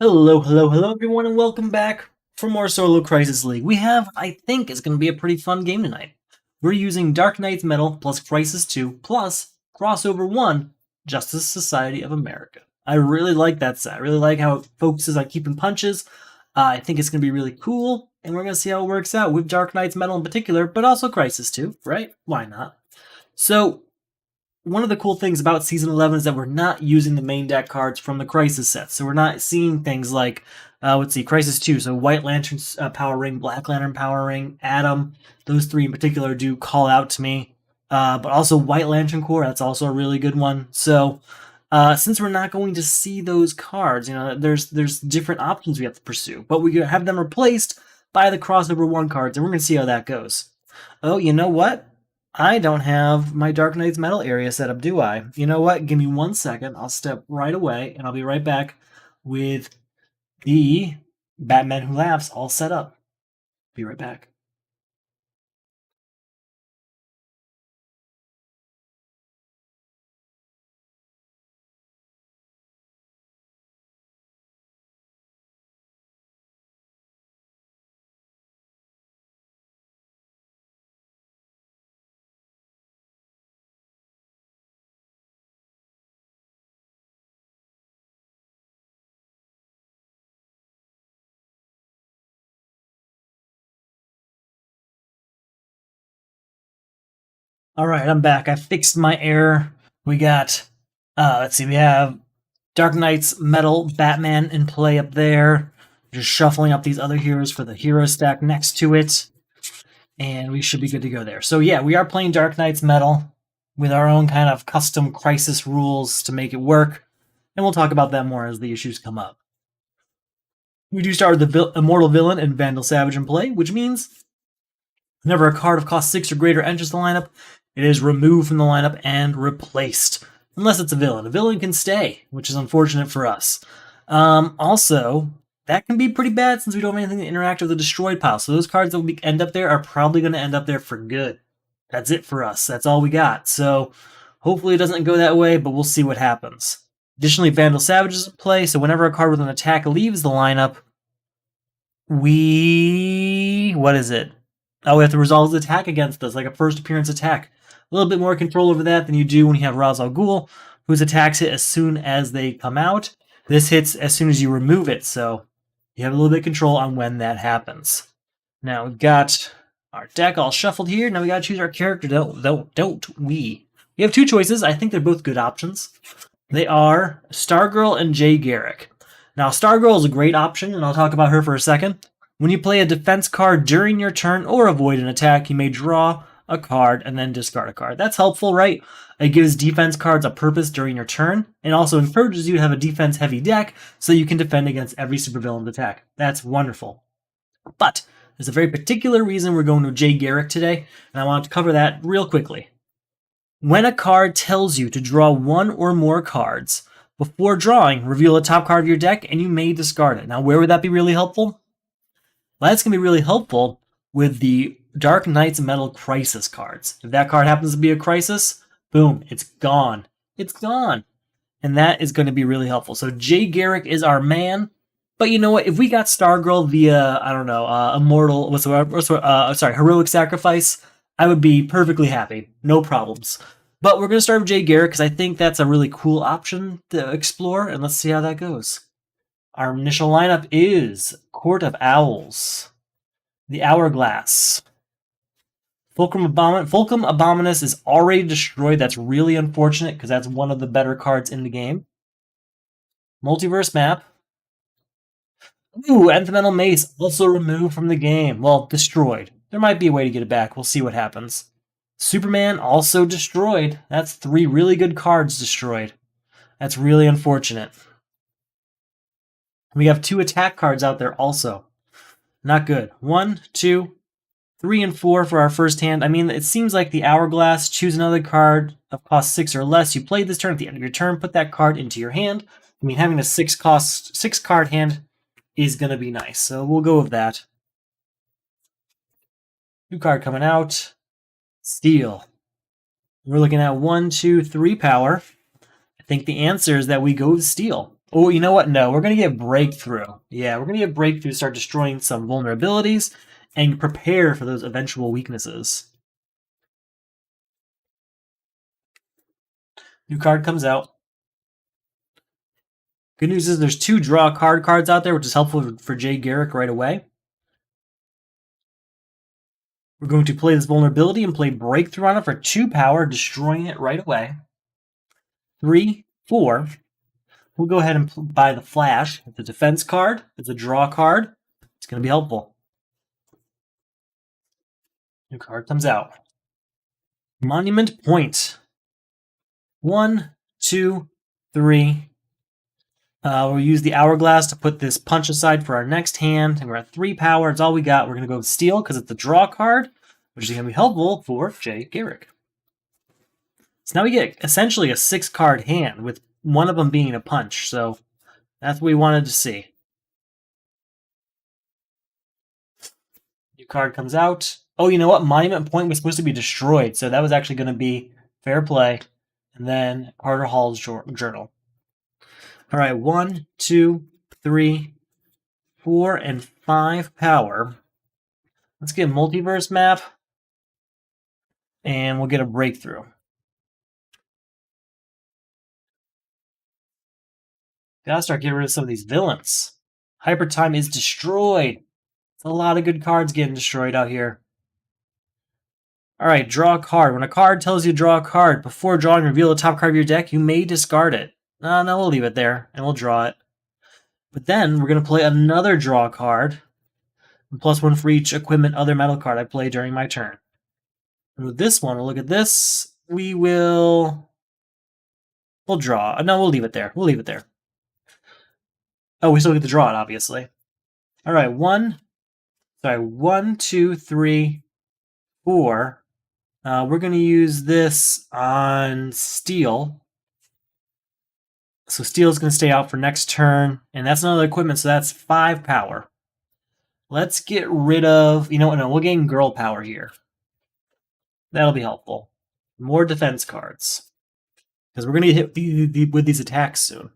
Hello everyone, and welcome back for more Solo Crisis League. We have, I think, it's going to be a pretty fun game tonight. We're using Dark Knight's Metal plus Crisis 2 plus Crossover 1 Justice Society of America. I really like that set. I really like how it focuses on keeping punches. I think it's going to be really cool, and we're going to see how it works out with Dark Knight's Metal in particular, but also Crisis 2, right? Why not? So, one of the cool things about Season 11 is that we're not using the main deck cards from the Crisis set. So we're not seeing things like, let's see, Crisis 2. So White Lantern Power Ring, Black Lantern Power Ring, Atom. Those three in particular do call out to me. But also White Lantern Core, that's also a really good one. So since we're not going to see those cards, there's different options we have to pursue. But we have them replaced by the Crossover 1 cards, and we're going to see how that goes. Oh, you know what? I don't have my Dark Knight's Metal area set up, do I? You know what? Give me 1 second. I'll step right away, and I'll be right back with the Batman Who Laughs all set up. Be right back. All right, I'm back. I fixed my error. We got, let's see, we have Dark Knight's Metal Batman in play up there. Just shuffling up these other heroes for the hero stack next to it. And we should be good to go there. So yeah, we are playing Dark Knight's Metal with our own kind of custom crisis rules to make it work. And we'll talk about that more as the issues come up. We do start with the Immortal Villain and Vandal Savage in play, which means whenever a card of cost 6 or greater enters the lineup, it is removed from the lineup and replaced. Unless it's a villain. A villain can stay, which is unfortunate for us. Also, that can be pretty bad since we don't have anything to interact with the destroyed pile. So those cards that will end up there are probably going to end up there for good. That's it for us. That's all we got. So hopefully it doesn't go that way, but we'll see what happens. Additionally, Vandal Savage is in play, so whenever a card with an attack leaves the lineup, what is it? Oh, we have to resolve the attack against us, like a first appearance attack. A little bit more control over that than you do when you have Ra's al Ghul, whose attacks hit as soon as they come out. This hits as soon as you remove it, so you have a little bit of control on when that happens. Now we've got our deck all shuffled here. Now we got to choose our character, don't we? We have two choices. I think they're both good options. They are Stargirl and Jay Garrick. Now, Stargirl is a great option, and I'll talk about her for a second. When you play a defense card during your turn or avoid an attack, you may draw a card and then discard a card. That's helpful, right? It gives defense cards a purpose during your turn, and also encourages you to have a defense-heavy deck so you can defend against every supervillain's attack. That's wonderful. But there's a very particular reason we're going to Jay Garrick today, and I want to cover that real quickly. When a card tells you to draw one or more cards, before drawing, reveal the top card of your deck, and you may discard it. Now, where would that be really helpful? Well, that's going to be really helpful with the Dark Knight's Metal Crisis cards. If that card happens to be a Crisis, boom, it's gone. It's gone. And that is going to be really helpful. So Jay Garrick is our man. But you know what? If we got Stargirl via, I don't know, Heroic Sacrifice, I would be perfectly happy. No problems. But we're going to start with Jay Garrick because I think that's a really cool option to explore, and let's see how that goes. Our initial lineup is Court of Owls, the Hourglass, Fulcrum Abominus is already destroyed. That's really unfortunate because that's one of the better cards in the game. Multiverse Map. Ooh, Elemental Mace also removed from the game. Well, destroyed. There might be a way to get it back. We'll see what happens. Superman also destroyed. That's 3 really good cards destroyed. That's really unfortunate. We have 2 attack cards out there also. Not good. 1, 2, 3, and 4 for our first hand. I mean, it seems like the Hourglass. Choose another card of cost 6 or less. You play this turn at the end of your turn. Put that card into your hand. I mean, having a 6 card hand is going to be nice. So we'll go with that. New card coming out. Steel. We're looking at 1, 2, 3 power. I think the answer is that we go with Steel. Oh, you know what? No, we're going to get Breakthrough. Yeah, we're going to get Breakthrough to start destroying some vulnerabilities and prepare for those eventual weaknesses. New card comes out. Good news is there's 2 draw card cards out there, which is helpful for Jay Garrick right away. We're going to play this vulnerability and play Breakthrough on it for 2 power, destroying it right away. 3, 4. We'll go ahead and buy the Flash. It's a defense card. It's a draw card. It's going to be helpful. New card comes out. Monument Point. 1, 2, 3. We'll use the Hourglass to put this punch aside for our next hand. And we're at 3 power. It's all we got. We're going to go with Steel because it's a draw card, which is going to be helpful for Jay Garrick. So now we get essentially a 6-card hand, with one of them being a punch. So that's what we wanted to see. New card comes out. Oh, you know what? Monument Point was supposed to be destroyed, so that was actually going to be fair play. And then Carter Hall's journal. All right, 1, 2, 3, 4, and 5 power. Let's get Multiverse Map, and we'll get a Breakthrough. Gotta start getting rid of some of these villains. Hyper Time is destroyed. It's a lot of good cards getting destroyed out here. All right, draw a card. When a card tells you to draw a card, before drawing, reveal the top card of your deck. You may discard it. No, we'll leave it there, and we'll draw it. But then we're going to play another draw card, and +1 for each equipment other metal card I play during my turn. And with this one, we'll look at this. We'll draw. No, we'll leave it there. We'll leave it there. Oh, we still get to draw it, obviously. All right, 1, 2, 3, 4. We're going to use this on Steel. So Steel is going to stay out for next turn, and that's another equipment, so that's 5 power. Let's get rid of, no, we'll gain Girl power here. That'll be helpful. More defense cards, because we're going to get hit with these attacks soon.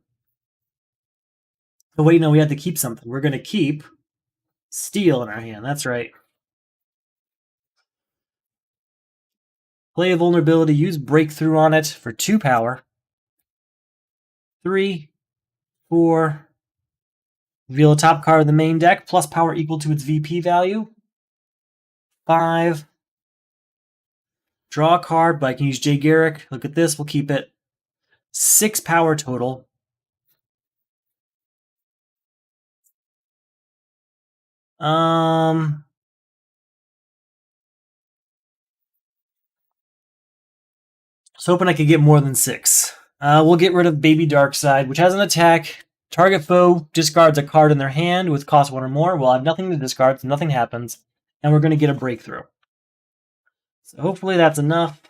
Oh wait, no, we have to keep something. We're going to keep Steel in our hand. That's right. Play a vulnerability. Use Breakthrough on it for 2 power. 3, 4. Reveal the top card of the main deck, plus power equal to its VP value. 5. Draw a card, but I can use Jay Garrick. Look at this. We'll keep it. 6 power total. I was hoping I could get more than 6. We'll get rid of Baby Darkseid, which has an attack. Target foe discards a card in their hand with cost 1 or more. Well, I have nothing to discard, so nothing happens. And we're going to get a Breakthrough. So hopefully that's enough.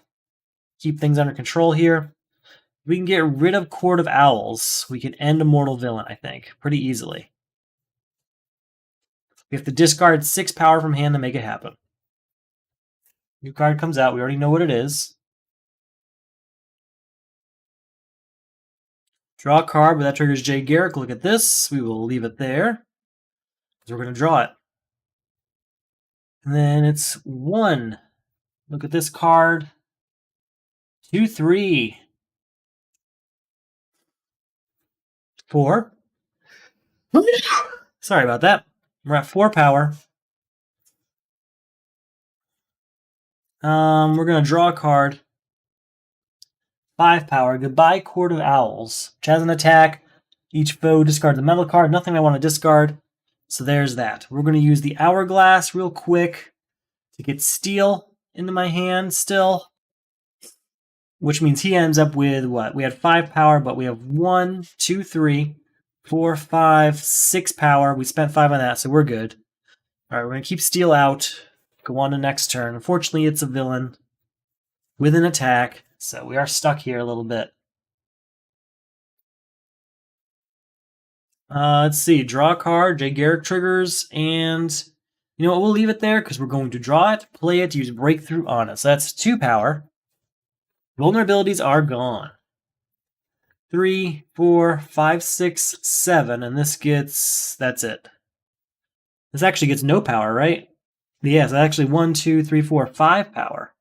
Keep things under control here. We can get rid of Court of Owls. We can end a mortal villain, I think, pretty easily. We have to discard 6 power from hand to make it happen. New card comes out. We already know what it is. Draw a card, but that triggers Jay Garrick. Look at this. We will leave it there, because we're going to draw it. And then it's 1. Look at this card. 2, 3. 4. Sorry about that. We're at 4 power. We're going to draw a card. 5 power. Goodbye, Court of Owls, which has an attack. Each foe discards a metal card. Nothing I want to discard. So there's that. We're going to use the Hourglass real quick to get Steel into my hand still, which means he ends up with what? We had 5 power, but we have 1, 2, 3, 4, 5, 6 power. We spent 5 on that, so we're good. All right, we're going to keep Steel out. Go on to next turn. Unfortunately, it's a villain with an attack, so we are stuck here a little bit. Let's see. Draw a card. Jay Garrick triggers, and you know what? We'll leave it there because we're going to draw it, play it, use Breakthrough on it. So that's 2 power. Vulnerabilities are gone. 3, 4, 5, 6, 7, and this gets, that's it. This actually gets no power, right? Yes, actually 1, 2, 3, 4, 5 power.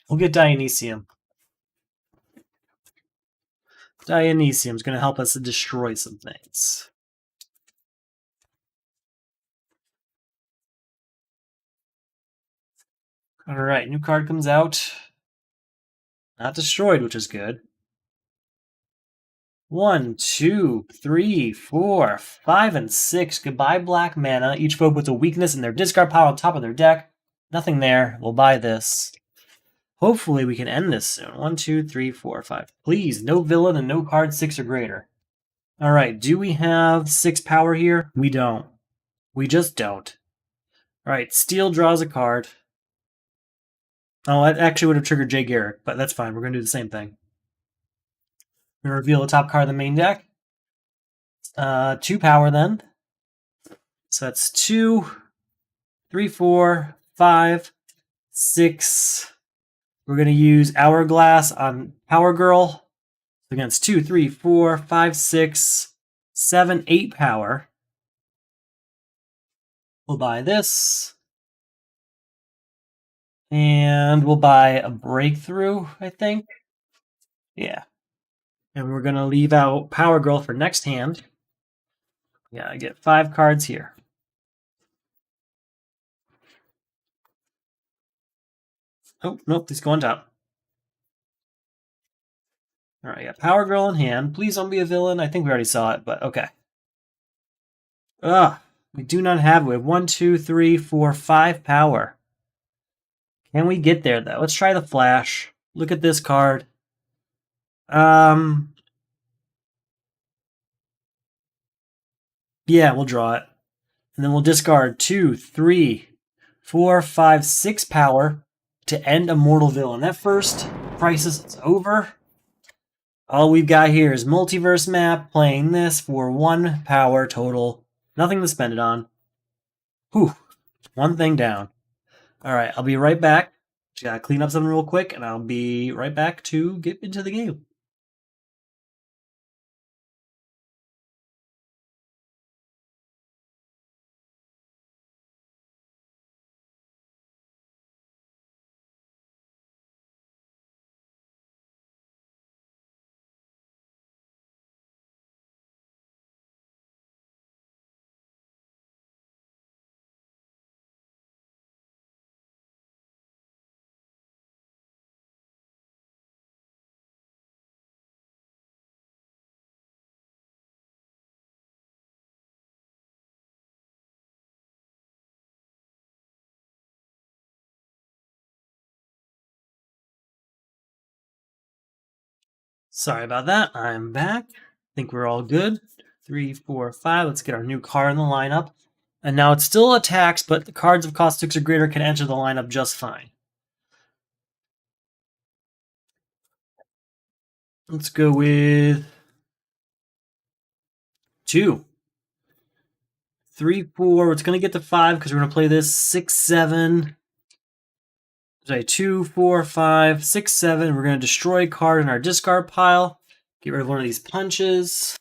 We'll get Dionysium. Dionysium's going to help us destroy some things. Alright, new card comes out. Not destroyed, which is good. 1, 2, 3, 4, 5, and 6. Goodbye, black mana. Each foe puts a weakness in their discard pile on top of their deck. Nothing there. We'll buy this. Hopefully we can end this soon. 1, 2, 3, 4, 5. Please, no villain and no card 6 or greater. Alright, do we have 6 power here? We don't. We just don't. Alright, Steel draws a card. Oh, that actually would have triggered Jay Garrick, but that's fine. We're going to do the same thing. We're going to reveal the top card of the main deck. 2 power then. So that's 2, 3, 4, 5, 6. We're going to use Hourglass on Power Girl. Against 2, 3, 4, 5, 6, 7, 8 power. We'll buy this. And we'll buy a Breakthrough, I think. Yeah. And we're going to leave out Power Girl for next hand. Yeah, I get 5 cards here. Oh, nope, these go on top. Alright, I got Power Girl in hand. Please don't be a villain. I think we already saw it, but okay. Ugh, we do not have it. We have 1, 2, 3, 4, 5 power. Can we get there, though? Let's try the Flash. Look at this card. Yeah, we'll draw it. And then we'll discard 2, 3, 4, 5, 6 power to end a mortal villain. That first crisis is over. All we've got here is Multiverse Map, playing this for 1 power total. Nothing to spend it on. Whew. One thing down. Alright, I'll be right back. Just gotta clean up something real quick, and I'll be right back to get into the game. Sorry about that. I'm back. I think we're all good. 3, 4, 5. Let's get our new card in the lineup. And now it's still attacks, but the cards of cost 6 or greater can enter the lineup just fine. Let's go with 2, 3, 4. It's going to get to 5 because we're going to play this 6, 7. Sorry, 2, 4, 5, 6, 7. We're going to destroy a card in our discard pile. Get rid of one of these punches.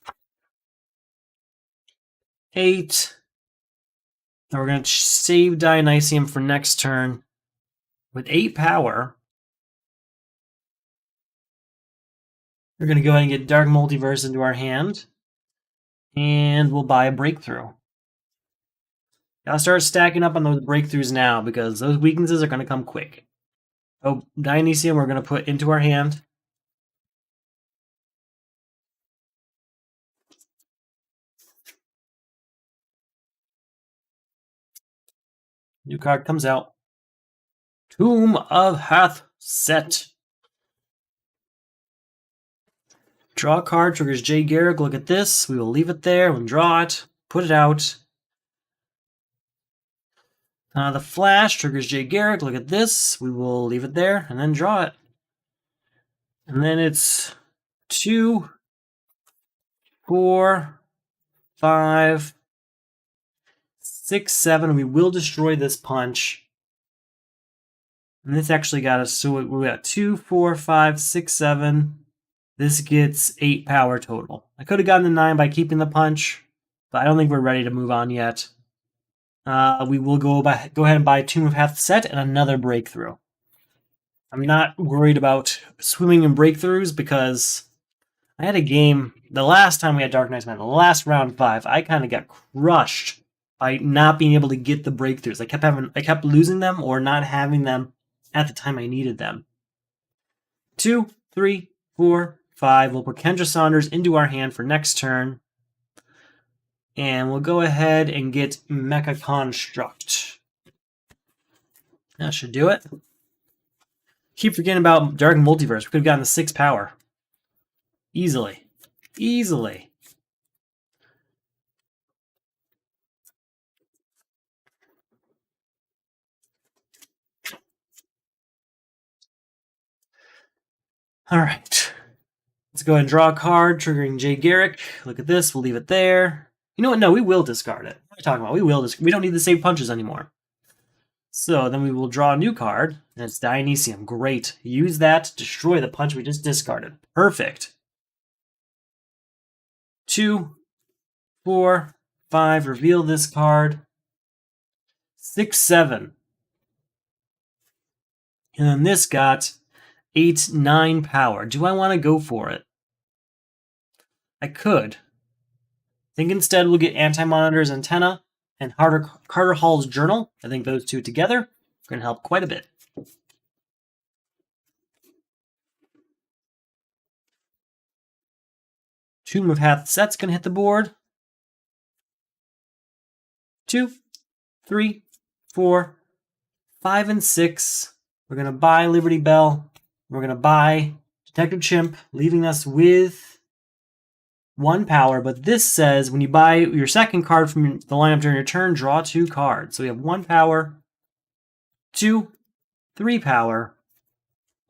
8. And we're going to save Dionysium for next turn. With 8 power, we're going to go ahead and get Dark Multiverse into our hand. And we'll buy a Breakthrough. Gotta start stacking up on those breakthroughs now, because those weaknesses are going to come quick. Oh, Dionysium we're going to put into our hand. New card comes out. Tomb of Hath-Set. Draw a card, triggers Jay Garrick. Look at this. We will leave it there. We'll draw it. Put it out. The Flash triggers Jay Garrick. Look at this. We will leave it there and then draw it. And then it's 2, 4, 5, 6, 7. We will destroy this punch. And this actually got us, so we got 2, 4, 5, 6, 7. This gets 8 power total. I could have gotten the 9 by keeping the punch, but I don't think we're ready to move on yet. We will go ahead and buy Tomb of Hath Set and another breakthrough. I'm not worried about swimming in breakthroughs because I had a game, the last time we had Dark Knight's Man, the last round 5, I kind of got crushed by not being able to get the breakthroughs. I kept losing them or not having them at the time I needed them. 2, 3, 4, 5. We'll put Kendra Saunders into our hand for next turn. And we'll go ahead and get Mecha Construct. That should do it. Keep forgetting about Dark Multiverse. We could have gotten the 6 power. Easily. Easily. All right. Let's go ahead and draw a card, triggering J. Garrick. Look at this. We'll leave it there. You know what? No, we will discard it. What are you talking about? We don't need the save punches anymore. So then we will draw a new card, and it's Dionysium. Great. Use that to destroy the punch we just discarded. Perfect. 2, 4, 5. Reveal this card. 6, 7. And then this got 8, 9 power. Do I want to go for it? I could. I think instead we'll get Anti-Monitor's Antenna and Carter Hall's Journal. I think those two together are going to help quite a bit. Tomb of Hath Set's going to hit the board. 2, 3, 4, 5, and 6. We're going to buy Liberty Bell. We're going to buy Detective Chimp, leaving us with 1 power. But this says when you buy your second card from the lineup during your turn, draw 2 cards. So we have 1 power, 2, 3 power.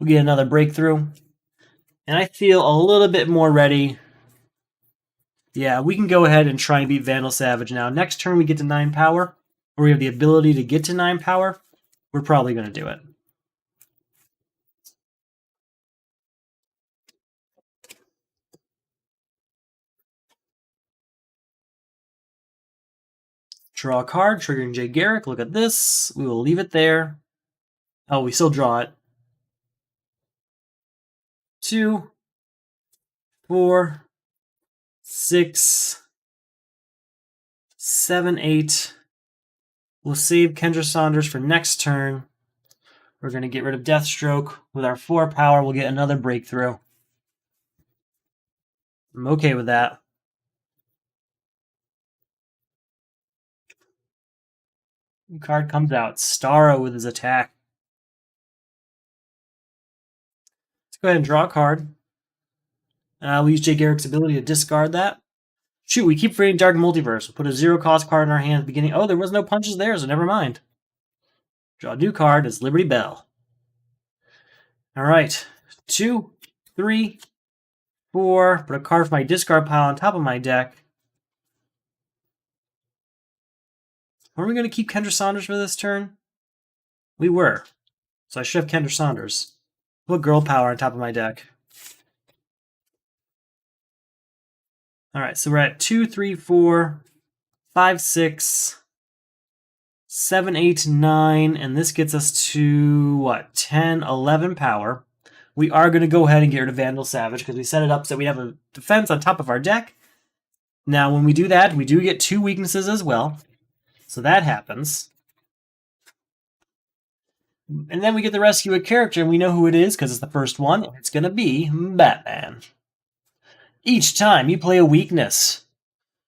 We'll get another breakthrough. And I feel a little bit more ready. Yeah, we can go ahead and try and beat Vandal Savage now. Next turn we get to 9 power, or we have the ability to get to 9 power. We're probably going to do it. Draw a card, triggering J. Garrick. Look at this. We will leave it there. Oh, we still draw it. 2, 4, 6, 7, 8. We'll save Kendra Saunders for next turn. We're going to get rid of Deathstroke. With our 4 power, we'll get another breakthrough. I'm okay with that. Card comes out. Starro with his attack. Let's go ahead and draw a card. We'll use J. Garrick's ability to discard that. Shoot, we keep creating Dark Multiverse. We'll put a 0-cost card in our hand at the beginning. Oh, there was no punches there, so never mind. Draw a new card. It's Liberty Bell. All right. 2, 3, 4. Put a card from my discard pile on top of my deck. Were we going to keep Kendra Saunders for this turn? We were. So I should have Kendra Saunders. Put Girl Power on top of my deck. All right, so we're at 2, 3, 4, 5, 6, 7, 8, 9, and this gets us to, what, 10, 11 power. We are going to go ahead and get rid of Vandal Savage because we set it up so we have a defense on top of our deck. Now, when we do that, we do get 2 weaknesses as well. So that happens. And then we get to rescue a character, and we know who it is because it's the first one. It's going to be Batman. Each time you play a weakness,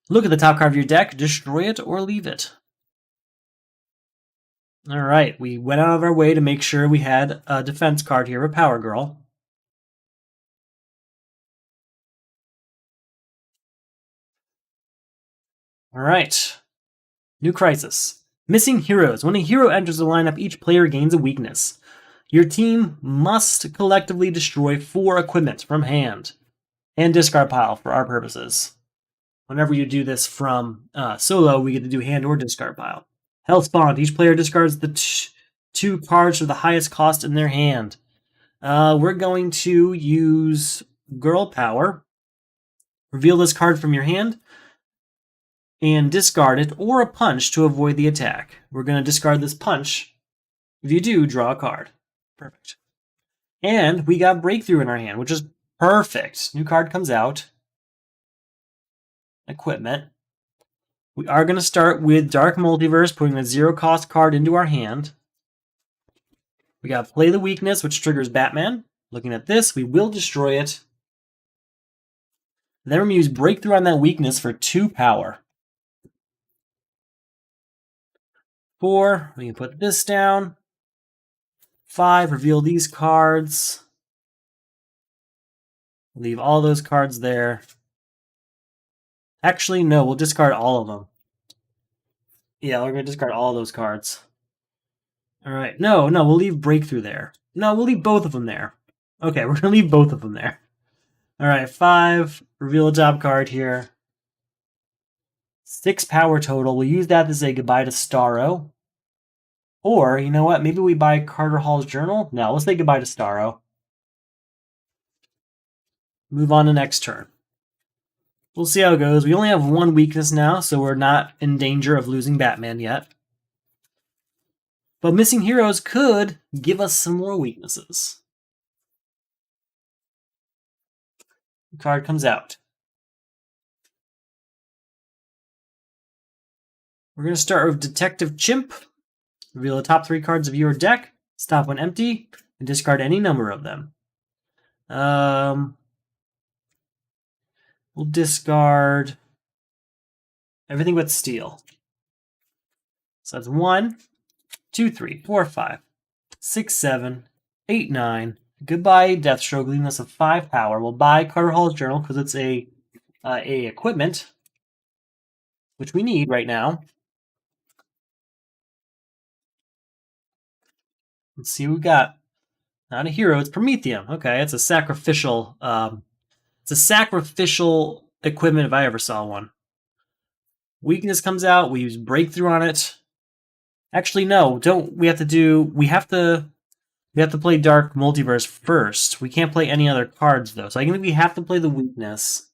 look at the top card of your deck, destroy it, or leave it. All right, we went out of our way to make sure we had a defense card here, a Power Girl. All right, new crisis. Missing heroes. When a hero enters the lineup, each player gains a weakness. Your team must collectively destroy 4 equipment from hand and discard pile for our purposes. Whenever you do this from solo, we get to do hand or discard pile. Health Bond. Each player discards the 2 cards for the highest cost in their hand. We're going to use Girl Power. Reveal this card from your hand and discard it, or a punch to avoid the attack. We're going to discard this punch. If you do, draw a card. Perfect. And we got Breakthrough in our hand, which is perfect. New card comes out. Equipment. We are going to start with Dark Multiverse, putting a 0-cost card into our hand. We got Play the Weakness, which triggers Batman. Looking at this, we will destroy it. And then we're going to use Breakthrough on that weakness for 2 power. 4, we can put this down. 5, reveal these cards. Leave all those cards there. Actually, no, we'll discard all of them. Yeah, we're going to discard all those cards. All right. No, we'll leave Breakthrough there. No, we'll leave both of them there. Okay, we're going to leave both of them there. All right, 5, reveal a top card here. 6 power total. We'll use that to say goodbye to Starro. Or, you know what? Maybe we buy Carter Hall's Journal? No, let's say goodbye to Starro. Move on to next turn. We'll see how it goes. We only have 1 weakness now, so we're not in danger of losing Batman yet. But Missing Heroes could give us some more weaknesses. The card comes out. We're going to start with Detective Chimp. Reveal the top 3 cards of your deck. Stop when empty, and discard any number of them. We'll discard everything but Steel. So that's 1, 2, 3, 4, 5, 6, 7, 8, 9. Goodbye, Deathstroke, leaving us with 5 power. We'll buy Carter Hall's Journal because it's a equipment, which we need right now. Let's see what we got. Not a hero, it's Prometheum. Okay, it's a sacrificial. It's a sacrificial equipment if I ever saw one. Weakness comes out. We use Breakthrough on it. Actually, no. Don't. We have to play Dark Multiverse first. We can't play any other cards though. So I think we have to play the weakness.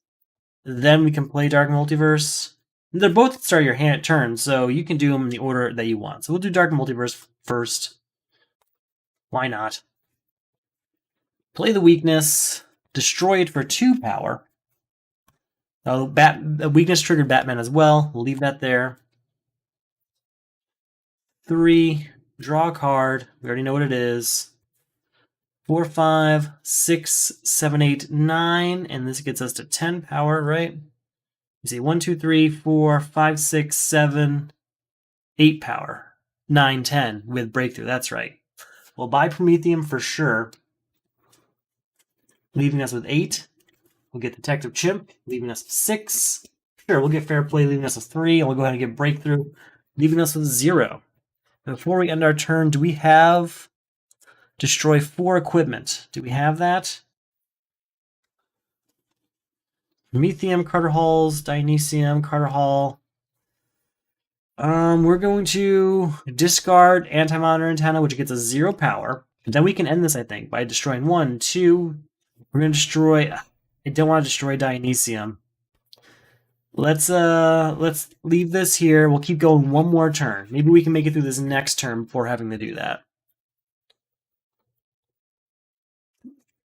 Then we can play Dark Multiverse. They're both at the start of your turn, so you can do them in the order that you want. So we'll do Dark Multiverse first. Why not? Play the weakness. Destroy it for 2 power. Weakness triggered Batman as well. We'll leave that there. 3. Draw a card. We already know what it is. 4, 5, 6, 7, 8, 9. And this gets us to 10 power, right? You see 1, 2, 3, 4, 5, 6, 7, 8 power. 9, 10 with Breakthrough. That's right. We'll buy Prometheum for sure. Leaving us with 8. We'll get Detective Chimp, leaving us with 6. Sure, we'll get Fair Play, leaving us with 3. And we'll go ahead and get Breakthrough, leaving us with 0. Before we end our turn, do we have Destroy 4 equipment? Do we have that? Prometheum, Carter Hall's, Dionysium, Carter Hall. We're going to discard Anti-Monitor Antenna, which gets us 0 power. And then we can end this, I think, by destroying 1, 2. We're going to destroy... I don't want to destroy Dionysium. Let's leave this here. We'll keep going 1 more turn. Maybe we can make it through this next turn before having to do that.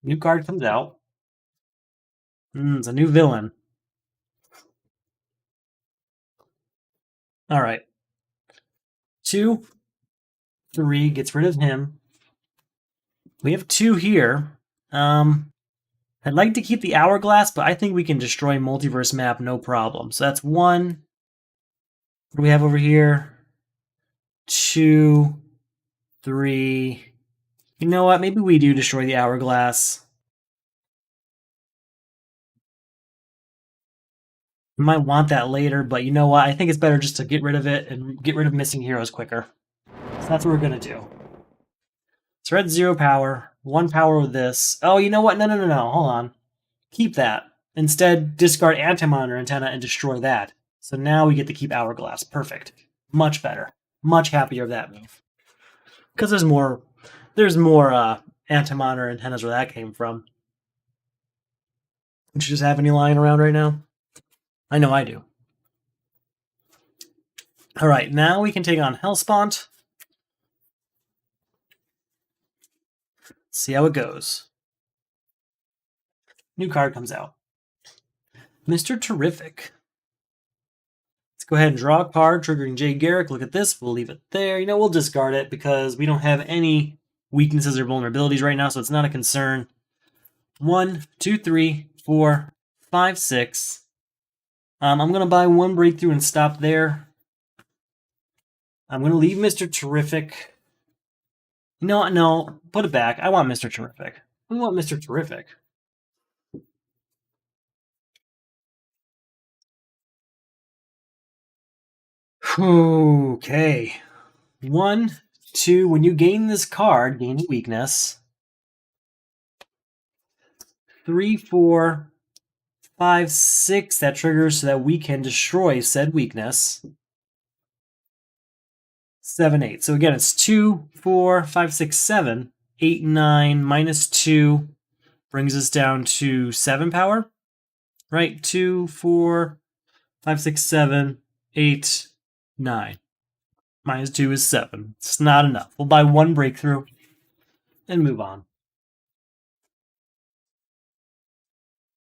New card comes out. It's a new villain. All right. 2, 3 gets rid of him. We have 2 here. I'd like to keep the Hourglass, but I think we can destroy Multiverse Map no problem. So that's 1. What do we have over here? 2, 3. You know what? Maybe we do destroy the Hourglass. We might want that later, but you know what? I think it's better just to get rid of it and get rid of Missing Heroes quicker. So that's what we're going to do. So we're at 0 power. 1 power with this. Oh, you know what? No. Hold on. Keep that. Instead, discard Anti-Monitor Antenna and destroy that. So now we get to keep Hourglass. Perfect. Much better. Much happier of that move. Because there's more Anti-Monitor Antennas where that came from. Don't you just have any lying around right now? I know I do. Alright, now we can take on Hellspawn. See how it goes. New card comes out. Mr. Terrific. Let's go ahead and draw a card, triggering J. Garrick. Look at this. We'll leave it there. You know, we'll discard it because we don't have any weaknesses or vulnerabilities right now, so it's not a concern. 1, 2, 3, 4, 5, 6. I'm going to buy one breakthrough and stop there. I'm going to leave Mr. Terrific. You know what? No, put it back. I want Mr. Terrific. I want Mr. Terrific. Okay. 1, 2. When you gain this card, gain a weakness. 3, 4, 5, 6. That triggers so that we can destroy said weakness. 7, 8. So again, it's 2, 4, 5, 6, 7. 8, 9 minus 2 brings us down to 7 power. Right? 2, 4, 5, 6, 7, 8, 9. Minus 2 is 7. It's not enough. We'll buy one breakthrough and move on.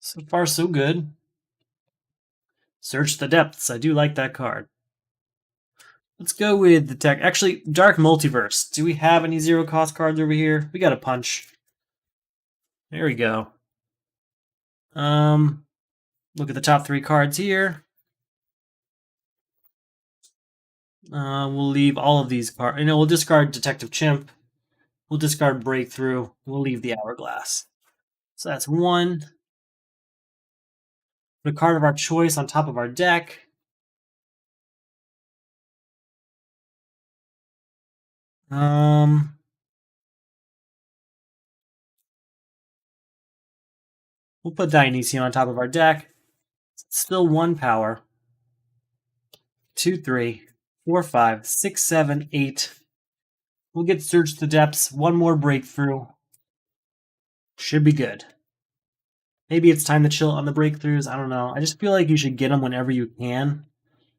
So far, so good. Search the Depths. I do like that card. Let's go with the tech. Actually, Dark Multiverse. Do we have any zero-cost cards over here? We got a punch. There we go. Look at the top 3 cards here. We'll leave all of these cards. We'll discard Detective Chimp. We'll discard Breakthrough. We'll leave the Hourglass. So that's 1. Put a card of our choice on top of our deck. We'll put Dionysium on top of our deck. It's still 1 power. 2, 3, 4, 5, 6, 7, 8. We'll get Search the Depths. One more breakthrough. Should be good. Maybe it's time to chill on the breakthroughs. I don't know. I just feel like you should get them whenever you can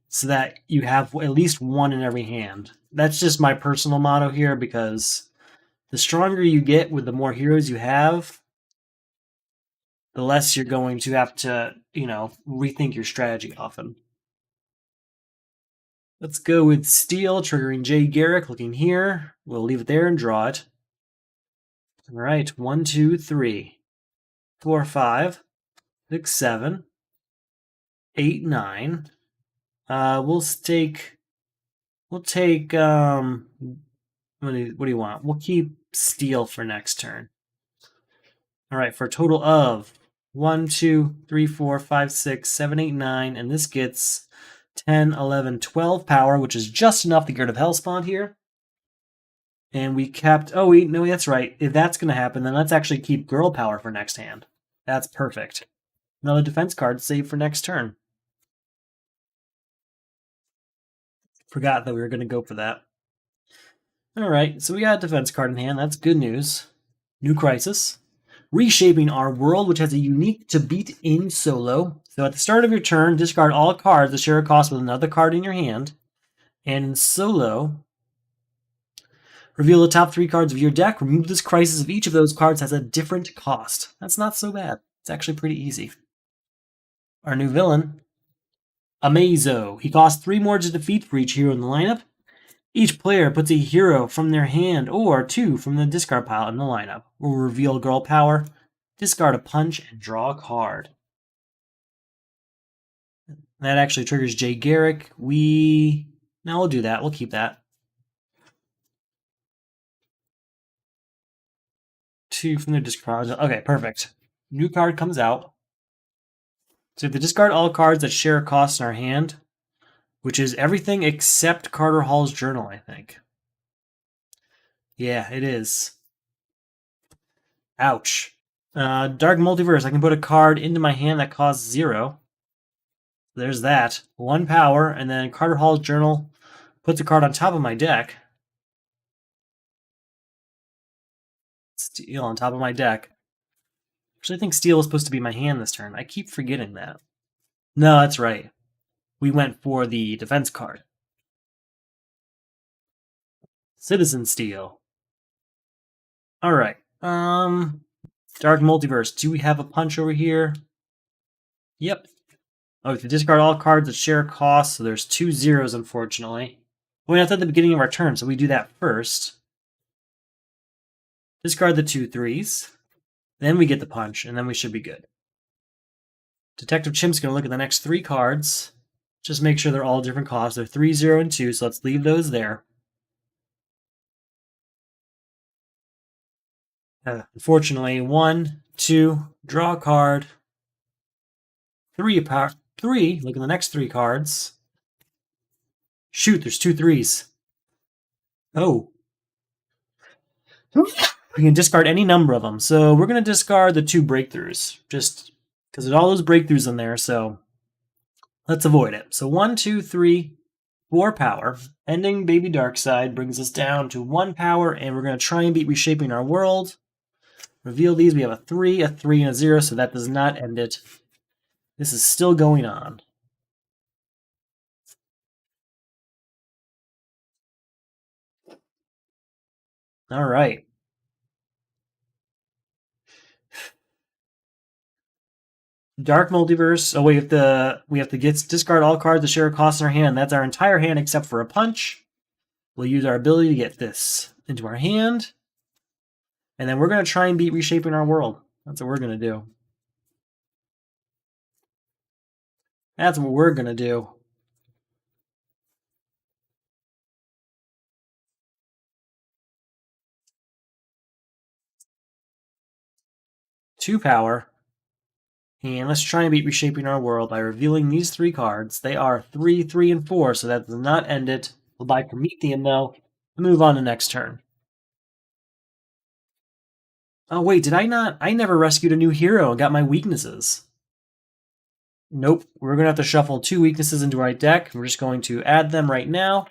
so that you have at least one in every hand. That's just my personal motto here because the stronger you get with the more heroes you have, the less you're going to have to, rethink your strategy often. Let's go with Steel, triggering J. Garrick, looking here. We'll leave it there and draw it. All right, 1, 2, 3, 4, 5, 6, 7, 8, 9. We'll take, what do you want? We'll keep Steel for next turn. All right, for a total of 1, 2, 3, 4, 5, 6, 7, 8, 9, and this gets 10, 11, 12 power, which is just enough to get rid of Hellspawn here. And we kept... Oh, wait, no, that's right. If that's going to happen, then let's actually keep Girl Power for next hand. That's perfect. Another defense card saved for next turn. Forgot that we were going to go for that. Alright, so we got a defense card in hand. That's good news. New Crisis. Reshaping our world, which has a unique to beat in solo. So at the start of your turn, discard all cards that share a cost with another card in your hand. And in solo, reveal the top 3 cards of your deck. Remove this crisis if each of those cards has a different cost. That's not so bad. It's actually pretty easy. Our new villain, Amazo. He costs 3 more to defeat for each hero in the lineup. Each player puts a hero from their hand or 2 from the discard pile in the lineup. We'll reveal Girl Power, discard a punch, and draw a card. That actually triggers J. Garrick. No, we'll do that. We'll keep that. 2 from the discard. Okay, perfect. New card comes out. So to discard all cards that share a cost in our hand, which is everything except Carter Hall's Journal, I think. Yeah, it is. Ouch. Dark Multiverse. I can put a card into my hand that costs 0. There's that. 1 power, and then Carter Hall's Journal puts a card on top of my deck. Steel on top of my deck. Actually, I think Steel was supposed to be my hand this turn. I keep forgetting that. No, that's right. We went for the defense card. Citizen Steel. Alright. Dark Multiverse. Do we have a punch over here? Yep. Oh, we can discard all cards that share cost, so there's 2 zeros, unfortunately. Well, that's at the beginning of our turn, so we do that first. Discard the 2 3s. Then we get the punch, and then we should be good. Detective Chimp's going to look at the next 3 cards. Just make sure they're all different costs. They're 3, 0, and 2, so let's leave those there. Unfortunately, 1, 2, draw a card. 3, power. 3, look at the next 3 cards. Shoot, there's 2 3s. Oh. We can discard any number of them. So we're going to discard the 2 breakthroughs. Just because there's all those breakthroughs in there, so let's avoid it. So 1, 2, 3, 4 power. Ending Baby Darkside brings us down to 1 power, and we're going to try and beat Reshaping Our World. Reveal these. We have a 3, and a 0, so that does not end it. This is still going on. All right. Dark Multiverse. Oh, we have to discard all cards that share a cost in our hand. That's our entire hand except for a punch. We'll use our ability to get this into our hand. And then we're going to try and beat Reshaping Our World. That's what we're going to do. That's what we're going to do. Two power. And let's try and beat Reshaping Our World by revealing these 3 cards. They are 3, 3, and 4, so that does not end it. We'll buy Promethean, though, and move on to next turn. Oh, wait, did I not? I never rescued a new hero and got my weaknesses. Nope, we're going to have to shuffle 2 weaknesses into our deck. We're just going to add them right now.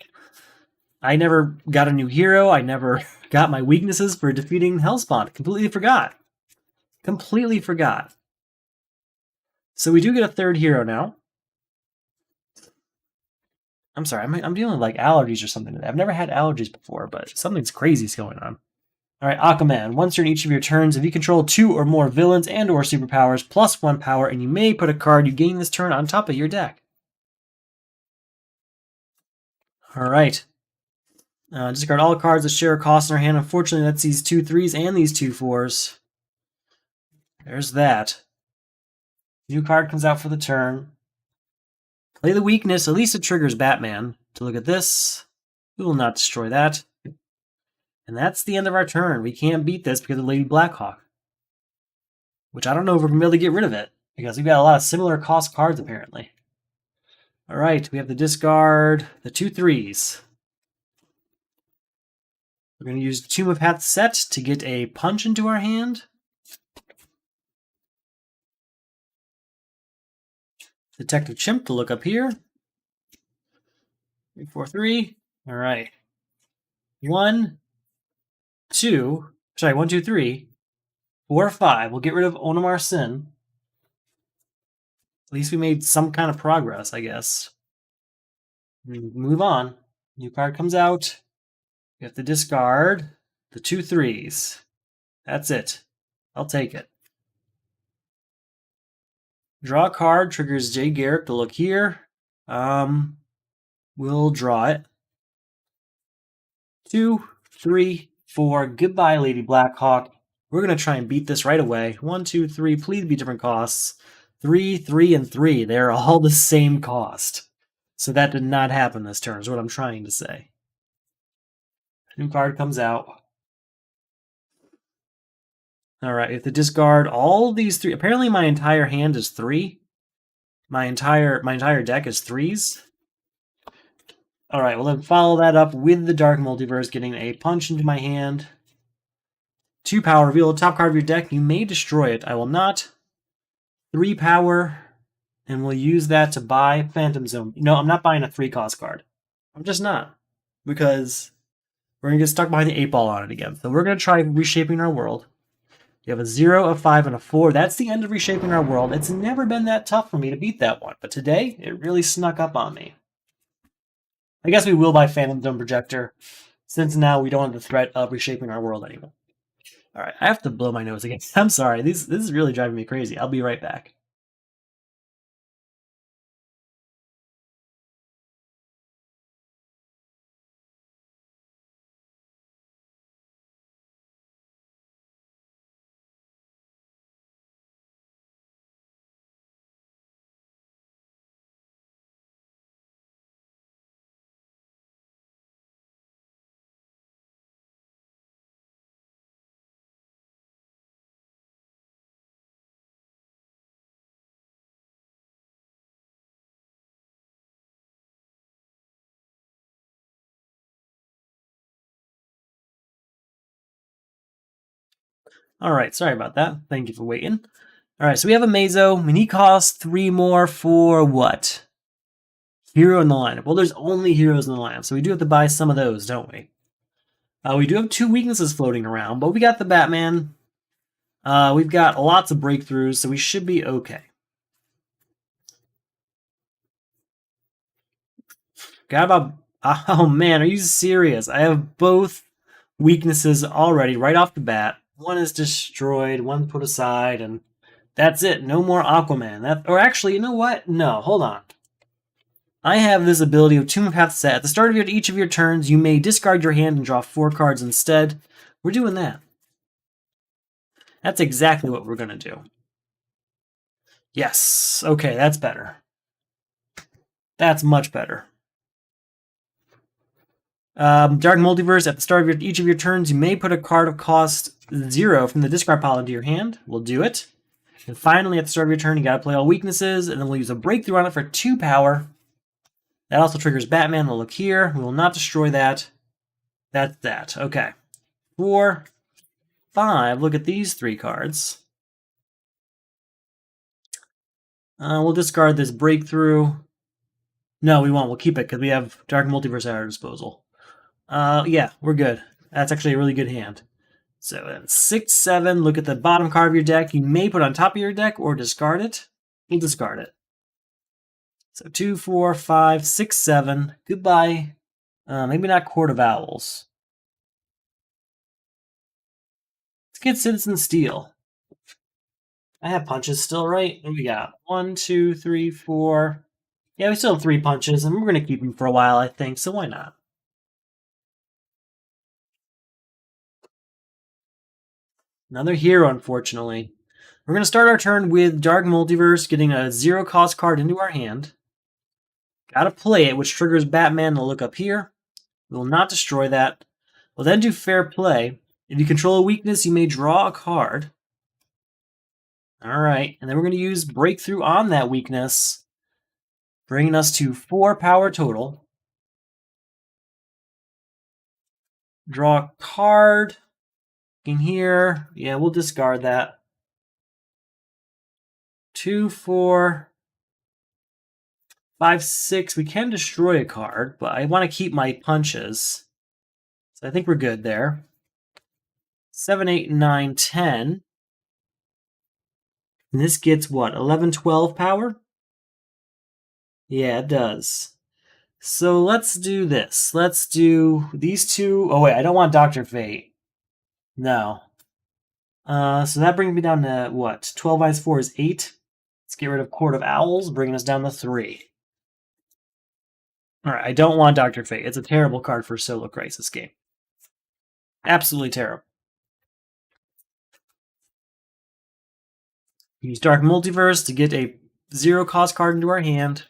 I never got a new hero. I never got my weaknesses for defeating Hellspawn. Completely forgot. Completely forgot. So we do get a 3rd hero now. I'm sorry, I'm dealing with like allergies or something today. I've never had allergies before, but something's crazy is going on. All right, Aquaman. Once during each of your turns, if you control 2 or more villains and or superpowers, plus 1 power, and you may put a card you gain this turn on top of your deck. All right. Discard all cards that share a cost in our hand. Unfortunately, that's these 2 3s and these 2 4s. There's that. New card comes out for the turn. Play the weakness. At least it triggers Batman to look at this. We will not destroy that. And that's the end of our turn. We can't beat this because of Lady Blackhawk. Which I don't know if we're going to be able to get rid of it, because we've got a lot of similar cost cards, apparently. Alright, we have to discard the 2 3s. We're going to use Tomb of Set to get a punch into our hand. Detective Chimp to look up here. 3, 4, 3. Alright. 1, 2. Sorry, 1, 2, 3. 4, 5. We'll get rid of Onamar Sin. At least we made some kind of progress, I guess. Move on. New card comes out. You have to discard the 2 3s. That's it. I'll take it. Draw a card, triggers J. Garrick to look here. We'll draw it. 2, 3, 4. Goodbye, Lady Blackhawk. We're going to try and beat this right away. 1, 2, 3. Please be different costs. 3, 3, and 3. They're all the same cost. So that did not happen this turn, is what I'm trying to say. New card comes out. Alright, you have to discard all these 3. Apparently my entire hand is 3. My entire deck is 3s. Alright, well then follow that up with the Dark Multiverse, getting a punch into my hand. 2 power, reveal the top card of your deck. You may destroy it. I will not. 3 power, and we'll use that to buy Phantom Zone. No, I'm not buying a 3-cost card. I'm just not. Because we're going to get stuck behind the 8-ball on it again. So we're going to try reshaping our world. You have a 0, a 5, and a 4. That's the end of reshaping our world. It's never been that tough for me to beat that one. But today, it really snuck up on me. I guess we will buy Phantom Zone Projector, since now we don't have the threat of reshaping our world anymore. Alright, I have to blow my nose again. I'm sorry, this is really driving me crazy. I'll be right back. Alright, sorry about that. Thank you for waiting. Alright, so we have a Mazo, and he costs 3 more for what? Hero in the lineup. Well, there's only heroes in the lineup, so we do have to buy some of those, don't we? We do have 2 weaknesses floating around, but we got the Batman. We've got lots of breakthroughs, so we should be okay. Got about... Oh man, are you serious? I have both weaknesses already right off the bat. One is destroyed, one put aside, and that's it. No more Aquaman. Or actually, you know what? No, hold on. I have this ability of Tomb of Path set. At the start of each of your turns, you may discard your hand and draw 4 cards instead. We're doing that. That's exactly what we're going to do. Yes. Okay, that's better. That's much better. Dark Multiverse, at the start of each of your turns, you may put a card of cost 0 from the discard pile into your hand. We'll do it. And finally, at the start of your turn, you got to play all weaknesses, and then we'll use a breakthrough on it for 2 power. That also triggers Batman. We'll look here. We will not destroy that. That's that. Okay. 4, 5. Look at these 3 cards. We'll discard this breakthrough. No, we won't. We'll keep it because we have Dark Multiverse at our disposal. Yeah, we're good. That's actually a really good hand. So then 6, 7. Look at the bottom card of your deck. You may put on top of your deck or discard it. We'll discard it. So 2, 4, 5, 6, 7. Goodbye. Maybe not Court of Owls. Let's get Citizen Steel. I have punches still, right? What do we got? 1, 2, 3, 4. Yeah, we still have 3 punches, and we're going to keep them for a while, I think, so why not? Another hero, unfortunately. We're going to start our turn with Dark Multiverse, getting a 0-cost card into our hand. Gotta play it, which triggers Batman to look up here. We will not destroy that. We'll then do Fair Play. If you control a weakness, you may draw a card. Alright, and then we're going to use Breakthrough on that weakness, bringing us to 4 power total. Draw a card. In here, yeah, we'll discard that. 2, 4, 5, 6. We can destroy a card, but I want to keep my punches. So I think we're good there. 7, 8, 9, 10. And this gets what? 11, 12 power? Yeah, it does. So let's do this. Let's do these 2. Oh, wait, I don't want Dr. Fate. No. So that brings me down to what? 12 minus 4 is 8. Let's get rid of Court of Owls, bringing us down to 3. Alright, I don't want Dr. Fate. It's a terrible card for a solo crisis game. Absolutely terrible. Use Dark Multiverse to get a 0-cost card into our hand.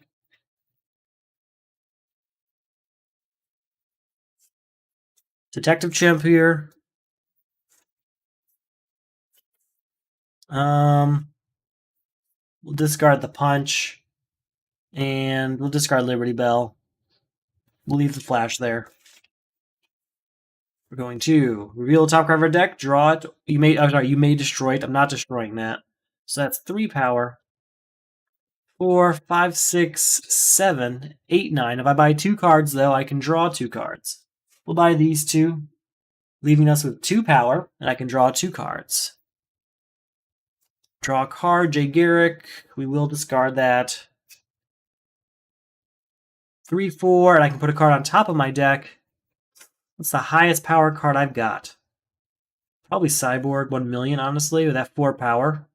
Detective Chimp here. We'll discard the punch. And we'll discard Liberty Bell. We'll leave the flash there. We're going to reveal the top card of our deck, draw it. You may destroy it. I'm not destroying that. So that's 3 power. 4, 5, 6, 7, 8, 9. If I buy 2 cards, though, I can draw 2 cards. We'll buy these 2, leaving us with 2 power, and I can draw 2 cards. Draw a card, Garrick. We will discard that. 3, 4, and I can put a card on top of my deck. What's the highest power card I've got? Probably Cyborg 1 million, honestly, with that 4 power.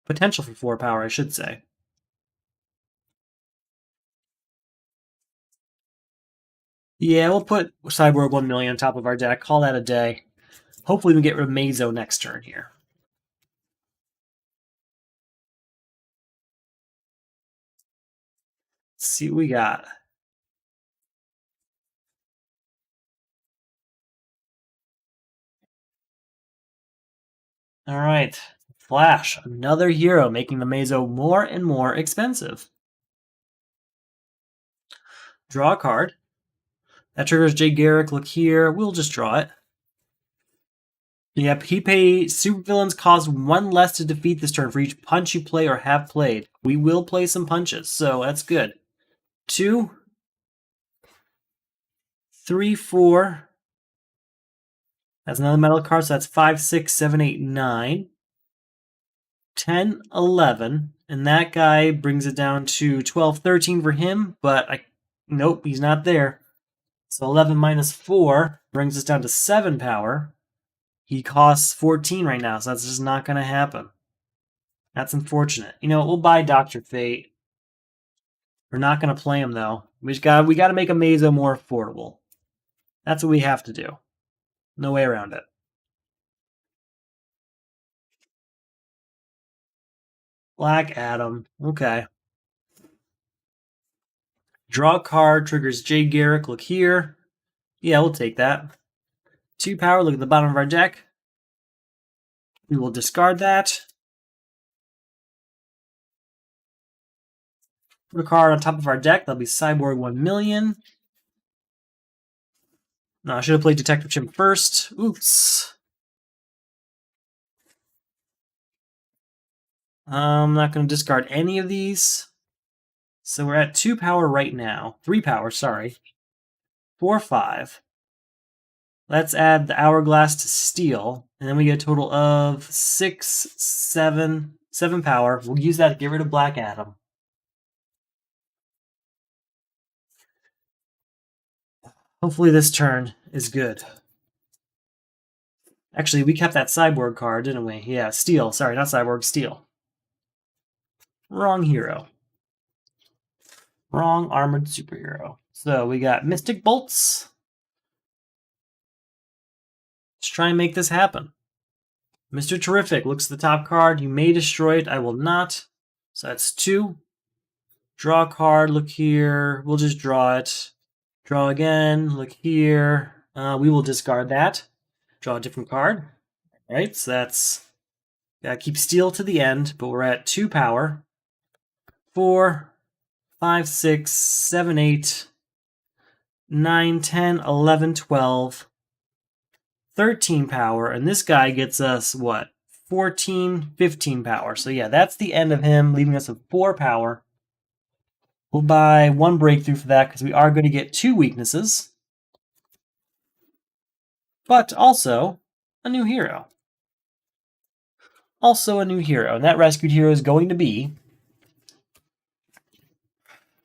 Potential for 4 power, I should say. Yeah, we'll put Cyborg 1 million on top of our deck. Call that a day. Hopefully we get Remazo next turn here. Let's see what we got. All right. Flash, another hero, making the Mazo more and more expensive. Draw a card. That triggers Garrick. Look here. We'll just draw it. Yep, supervillains cost 1 less to defeat this turn for each punch you play or have played. We will play some punches, so that's good. 2, 3, 4. That's another metal card, so that's 5, 6, 7, 8, 9. 10, 11. And that guy brings it down to 12, 13 for him, but nope, he's not there. So 11 minus 4 brings us down to 7 power. He costs 14 right now, so that's just not going to happen. That's unfortunate. You know, we'll buy Dr. Fate. We're not going to play him, though. We got to make a Mazo more affordable. That's what we have to do. No way around it. Black Adam. Okay. Draw a card, triggers Garrick. Look here. Yeah, we'll take that. 2 power, look at the bottom of our deck. We will discard that. Put a card on top of our deck. That'll be Cyborg 1 million. No, I should have played Detective Chimp first. Oops. I'm not going to discard any of these. So we're at 2 power right now. 3 power, sorry. 4, 5. Let's add the Hourglass to Steel. And then we get a total of 6, 7 power. We'll use that to get rid of Black Adam. Hopefully this turn is good. Actually, we kept that Cyborg card, didn't we? Yeah, Steel. Sorry, not Cyborg, Steel. Wrong hero. Wrong armored superhero. So we got Mystic Bolts. Let's try and make this happen. Mr. Terrific looks at the top card. You may destroy it. I will not. So that's 2. Draw a card. Look here. We'll just draw it. Draw again. Look here. We will discard that. Draw a different card. All right, so that's... Gotta keep Steel to the end, but we're at 2 power. 4, 5, 6, 7, 8, 9, 10, 11, 12, 13 power, and this guy gets us, what, 14, 15 power. So yeah, that's the end of him, leaving us with 4 power. We'll buy 1 breakthrough for that, because we are going to get 2 weaknesses. But also, a new hero. Also a new hero, and that rescued hero is going to be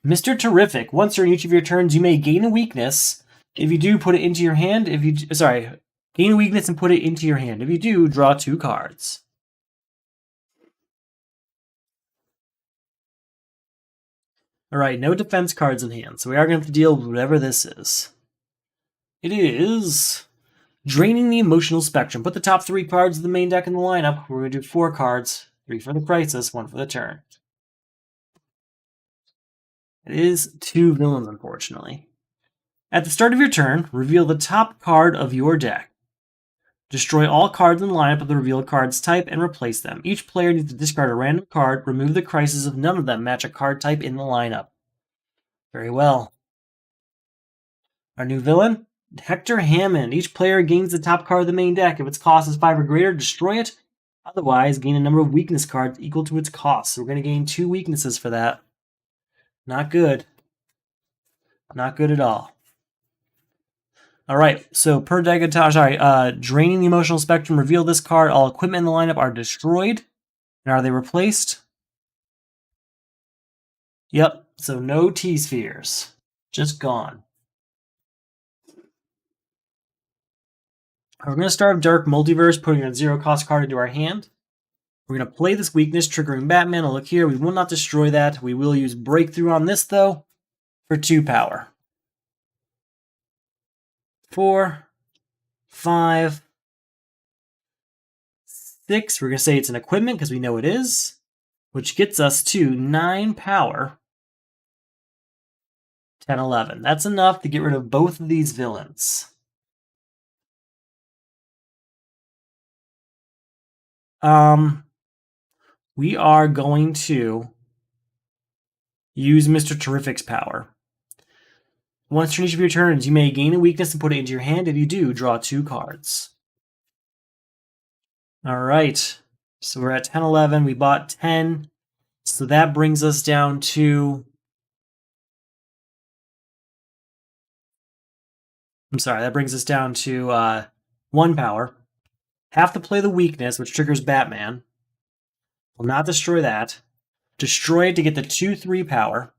Mr. Terrific. Once during each of your turns, you may gain a weakness. If you do, put it into your hand. Gain a weakness and put it into your hand. If you do, draw 2 cards. Alright, no defense cards in hand, so we are going to have to deal with whatever this is. It is Draining the Emotional Spectrum. Put the top 3 cards of the main deck in the lineup. We're going to do 4 cards. 3 for the crisis, 1 for the turn. It is 2 villains, unfortunately. At the start of your turn, reveal the top card of your deck. Destroy all cards in the lineup of the revealed card's type and replace them. Each player needs to discard a random card. Remove the crisis if none of them match a card type in the lineup. Very well. Our new villain? Hector Hammond. Each player gains the top card of the main deck. If its cost is 5 or greater, destroy it. Otherwise, gain a number of weakness cards equal to its cost. So we're going to gain 2 weaknesses for that. Not good. Not good at all. All right, so per deck, draining the emotional spectrum, reveal this card. All equipment in the lineup are destroyed. And are they replaced? Yep, so no T-Spheres. Just gone. We're going to start Dark Multiverse, putting a 0-cost card into our hand. We're going to play this weakness, triggering Batman. Look here, we will not destroy that. We will use Breakthrough on this, though, for 2 power. 4, 5, 6. We're going to say it's an equipment because we know it is, which gets us to 9 power. 10, 11. That's enough to get rid of both of these villains. We are going to use Mr. Terrific's power. Once during each of your turns, you may gain a weakness and put it into your hand. If you do, draw 2 cards. All right. So we're at 10, 11. We bought 10. So that brings us down to... that brings us down to 1 power. Have to play the weakness, which triggers Batman. Will not destroy that. Destroy it to get the 2/3 power.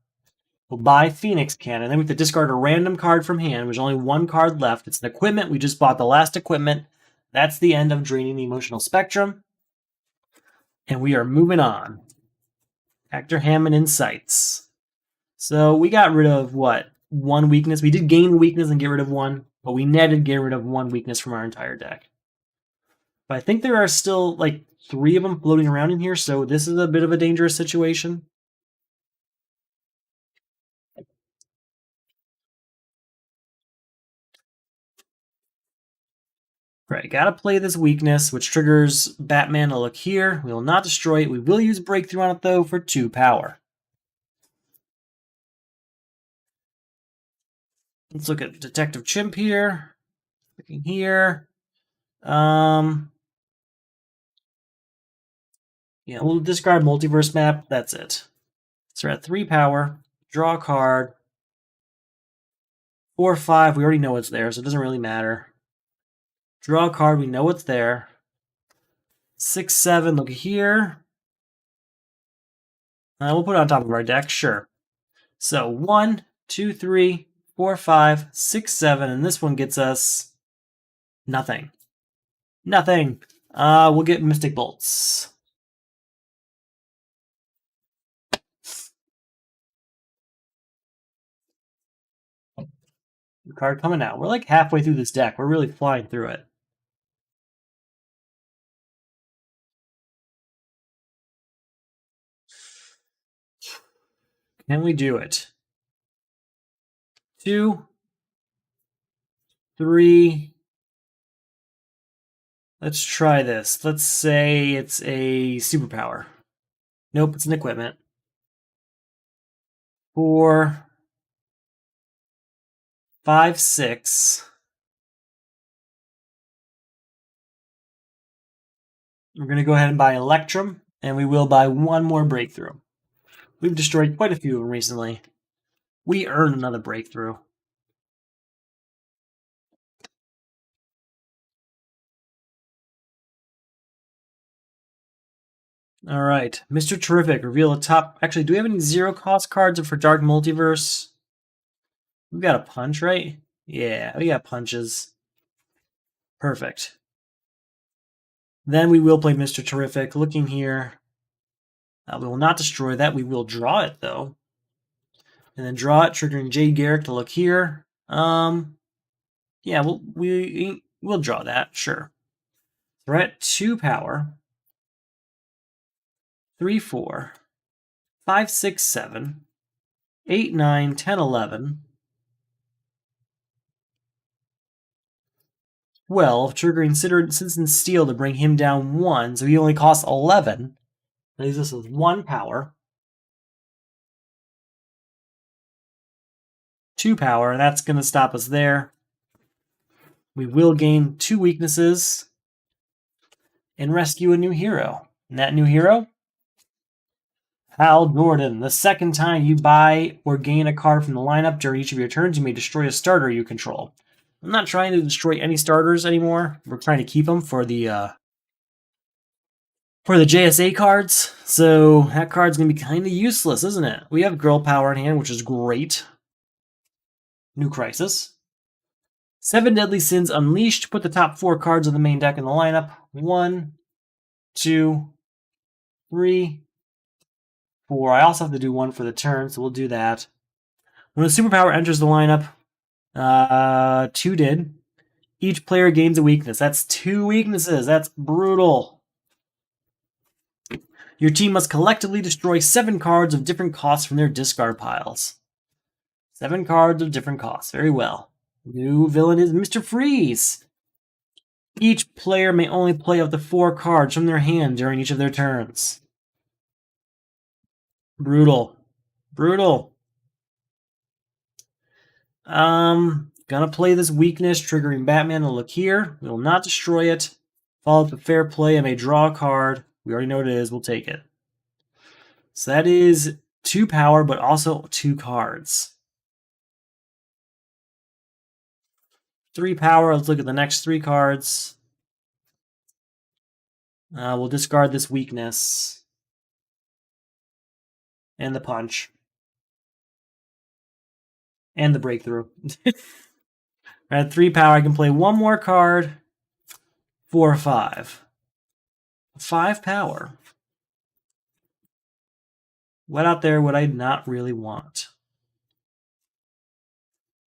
We'll buy Phoenix Cannon. Then we have to discard a random card from hand. There's only 1 card left. It's an equipment. We just bought the last equipment. That's the end of draining the emotional spectrum. And we are moving on. Hector Hammond Insights. So we got rid of, what, 1 weakness? We did gain the weakness and get rid of 1, but we netted get rid of 1 weakness from our entire deck. But I think there are still, like, 3 of them floating around in here, so this is a bit of a dangerous situation. Right, gotta play this weakness, which triggers Batman to look here. We will not destroy it. We will use Breakthrough on it, though, for 2 power. Let's look at Detective Chimp here. Looking here. Yeah, we'll discard Multiverse Map. That's it. So we're at 3 power. Draw a card. 4, 5. We already know it's there, so it doesn't really matter. Draw a card. We know it's there. 6, 7. Look here. We'll put it on top of our deck. Sure. So 1, 2, 3, 4, 5, 6, 7. And this one gets us nothing. Nothing. We'll get Mystic Bolts. Card coming out. We're like halfway through this deck. We're really flying through it. Can we do it? 2, 3. Let's try this. Let's say it's a superpower. Nope, it's an equipment. 4, 5, 6. We're going to go ahead and buy Electrum, and we will buy 1 more Breakthrough. We've destroyed quite a few of them recently. We earn another Breakthrough. All right, Mr. Terrific, reveal a top... Actually, do we have any 0-cost cards for Dark Multiverse? We've got a punch, right? Yeah, we got punches. Perfect. Then we will play Mr. Terrific. Looking here. We will not destroy that. We will draw it, though. And then draw it, triggering Garrick to look here. Yeah, we'll draw that, sure. We're at 2 power. 3, 4, 5, 6, 7, 8, 9, 10, 11, 12, triggering Citizen Steel to bring him down 1, so he only costs 11. That leaves us with 1 power. 2 power, and that's going to stop us there. we will gain 2 weaknesses and rescue a new hero. And that new hero, Hal Jordan. The second time you buy or gain a card from the lineup during each of your turns, you may destroy a starter you control. I'm not trying to destroy any starters anymore. We're trying to keep them for the JSA cards. So that card's going to be kind of useless, isn't it? We have Girl Power in hand, which is great. New Crisis. 7 Deadly Sins Unleashed. Put the top 4 cards of the main deck in the lineup. 1, 2, 3, 4. I also have to do 1 for the turn, so we'll do that. When a superpower enters the lineup, 2 did. Each player gains a weakness. That's 2 weaknesses. That's brutal. Your team must collectively destroy 7 cards of different costs from their discard piles. 7 cards of different costs. Very well. New villain is Mr. Freeze. Each player may only play up to 4 cards from their hand during each of their turns. Brutal. Brutal. Gonna play this weakness, triggering Batman to look here. We will not destroy it. Follow up with fair play. I may draw a card. We already know what it is. We'll take it. So that is 2 power, but also 2 cards. 3 power. Let's look at the next 3 cards. We'll discard this weakness. And the punch. And the breakthrough. At 3 power, I can play 1 more card for 5. 5 power. What out there would I not really want?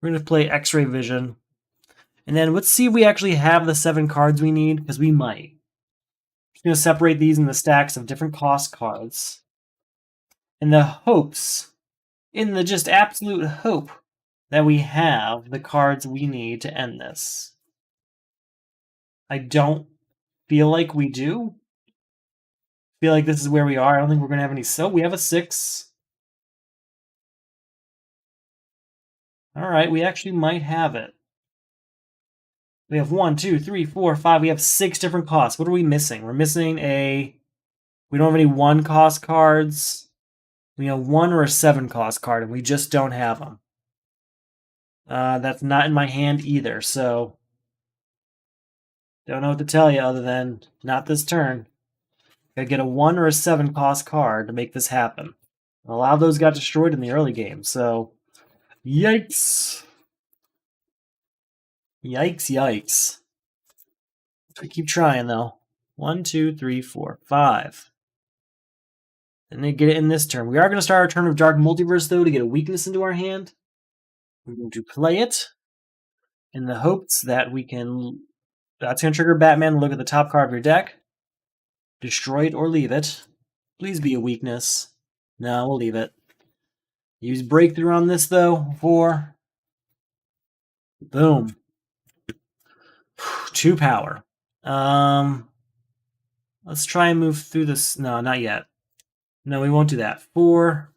We're going to play X-Ray Vision. And then let's see if we actually have the 7 cards we need, because we might. I'm going to separate these in the stacks of different cost cards. In the hopes, in the just absolute hope, that we have the cards we need to end this. I don't feel like we do. I feel like this is where we are. I don't think we're going to have any. So we have a 6. All right, we actually might have it. We have 1, 2, 3, 4, 5. We have 6 different costs. What are we missing? We're missing a... We don't have any 1 cost cards. We have 1 or a 7 cost card, and we just don't have them. That's not in my hand either, so... Don't know what to tell you other than not this turn. Gotta get a 1 or a 7 cost card to make this happen. A lot of those got destroyed in the early game, so... Yikes! Yikes, yikes. I keep trying, though. 1, 2, 3, 4, 5. And then get it in this turn. We are going to start our turn of Dark Multiverse, though, to get a weakness into our hand. We're going to play it in the hopes that we can... That's going to trigger Batman. Look at the top card of your deck. Destroy it or leave it. Please be a weakness. No, we'll leave it. Use Breakthrough on this, though, for... Boom. 2 power. Let's try and move through this. No, not yet. No, we won't do that. 4,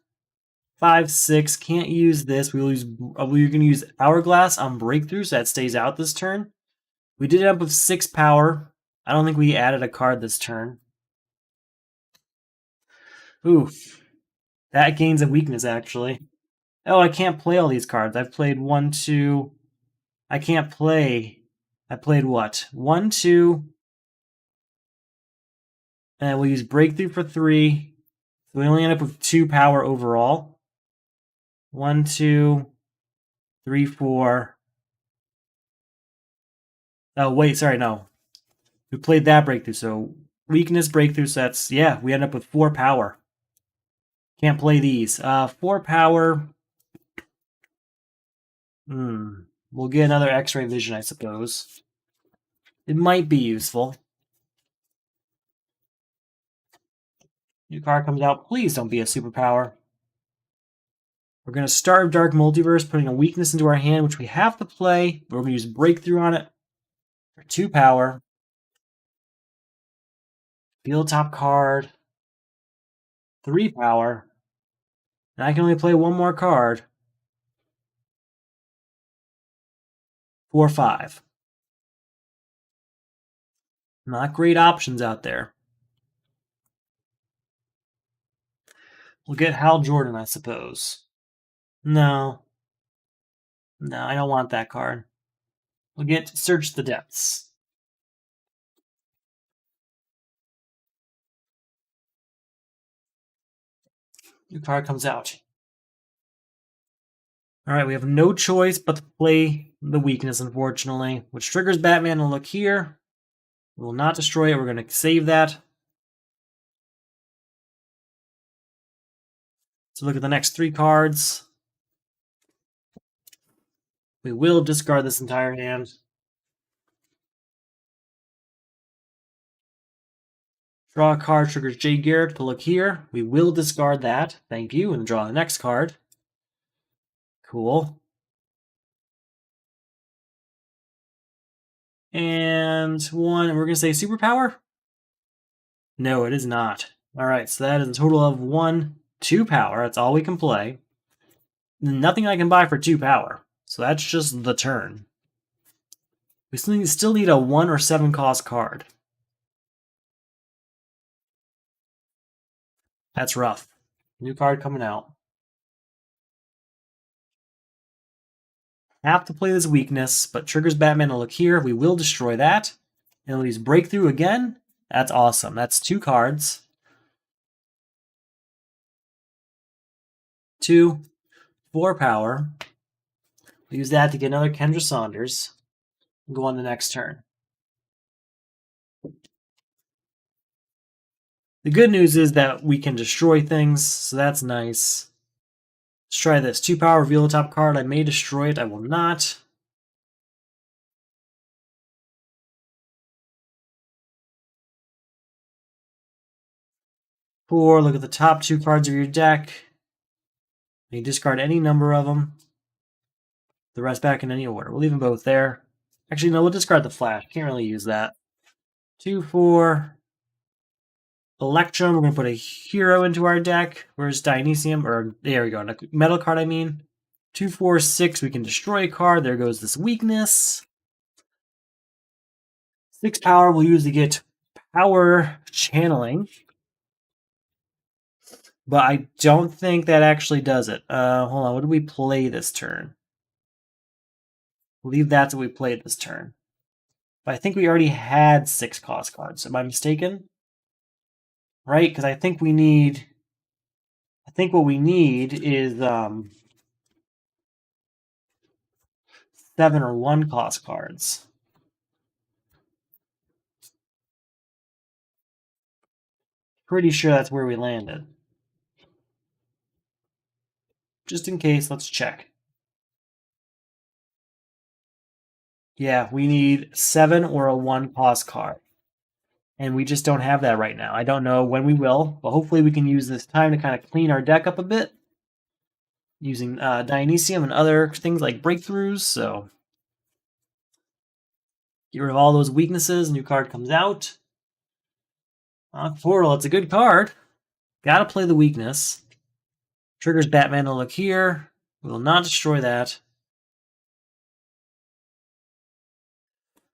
5, 6. Can't use this. We're going to use Hourglass on Breakthrough, so that stays out this turn. We did end up with 6 power. I don't think we added a card this turn. Oof. That gains a weakness, actually. Oh, I can't play all these cards. I've played 1, 2... I can't play... I played what? 1, 2... And we'll use Breakthrough for 3. So we only end up with 2 power overall. 1, 2, 3, 4. Oh, wait, sorry, no. We played that Breakthrough, so weakness, Breakthrough, so that's, yeah, we end up with 4 power. Can't play these. 4 power. We'll get another X-Ray Vision, I suppose. It might be useful. New card comes out. Please don't be a superpower. We're going to start Dark Multiverse, putting a weakness into our hand, which we have to play. But we're going to use Breakthrough on it for 2 power. Deal top card. 3 power. And I can only play 1 more card. 4, 5. Not great options out there. We'll get Hal Jordan, I suppose. No. No, I don't want that card. We'll get Search the Depths. New card comes out. Alright, we have no choice but to play the weakness, unfortunately, which triggers Batman to look here. We will not destroy it. We're going to save that. So look at the next 3 cards. We will discard this entire hand. Draw a card, triggers Garrick to look here. We will discard that. Thank you. And draw the next card. Cool. And one, we're going to say superpower? No, it is not. Alright, so that is a total of 1, 2 power. That's all we can play. Nothing I can buy for 2 power. So that's just the turn. We still need a 1 or 7 cost card. That's rough. New card coming out. Have to play this weakness, but triggers Batman to look here. We will destroy that. And we'll use Breakthrough again. That's awesome. That's 2 cards. 2, 4 power. We'll use that to get another Kendra Saunders. And go on the next turn. The good news is that we can destroy things, so that's nice. Let's try this. 2 power, reveal the top card. I may destroy it. I will not. Four, look at the top 2 cards of your deck. You discard any number of them. The rest back in any order. We'll leave them both there. Actually, no, we'll discard the flash. Can't really use that. 2, 4. Electrum. We're going to put a hero into our deck. Where's Dionysium? Or, there we go. A metal card, I mean. 2, 4, 6. We can destroy a card. There goes this weakness. 6 power we'll use to get power channeling. But I don't think that actually does it. Hold on. What did we play this turn? I believe that's what we played this turn. But I think we already had 6 cost cards. Am I mistaken? Right? Because I think we need... I think what we need is 7 or 1 cost cards. Pretty sure that's where we landed. Just in case, let's check. Yeah, we need 7 or a 1 cost card. And we just don't have that right now. I don't know when we will, but hopefully we can use this time to kind of clean our deck up a bit. Using Dionysium and other things like breakthroughs, so... Get rid of all those weaknesses, new card comes out. Portal, it's a good card. Gotta play the weakness. Triggers Batman to look here. We will not destroy that.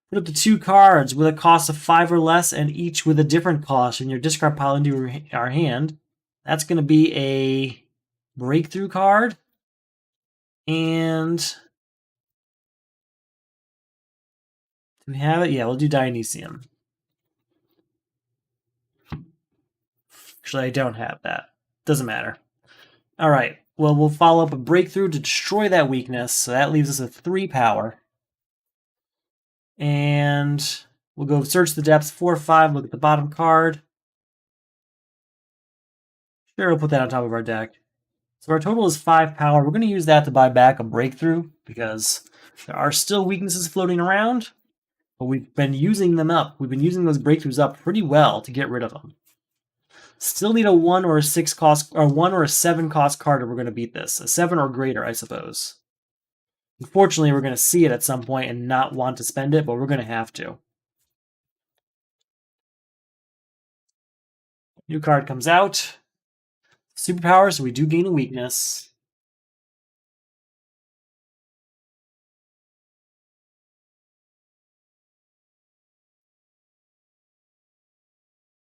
Put up to 2 cards with a cost of 5 or less, and each with a different cost in your discard pile into our hand. That's going to be a breakthrough card. And do we have it? Yeah, we'll do Dionysium. Actually, I don't have that. Doesn't matter. All right. Well, we'll follow up a breakthrough to destroy that weakness. So that leaves us with 3 power. And we'll go Search the Depths, 4 or 5. Look at the bottom card. Sure, we'll put that on top of our deck. So our total is 5 power. We're going to use that to buy back a breakthrough because there are still weaknesses floating around, but we've been using them up. We've been using those breakthroughs up pretty well to get rid of them. Still need a 1 or a 6 cost, or 1 or a 7 cost card if we're going to beat this. A 7 or greater, I suppose. Unfortunately, we're going to see it at some point and not want to spend it, but we're going to have to. New card comes out. Superpower, so we do gain a weakness.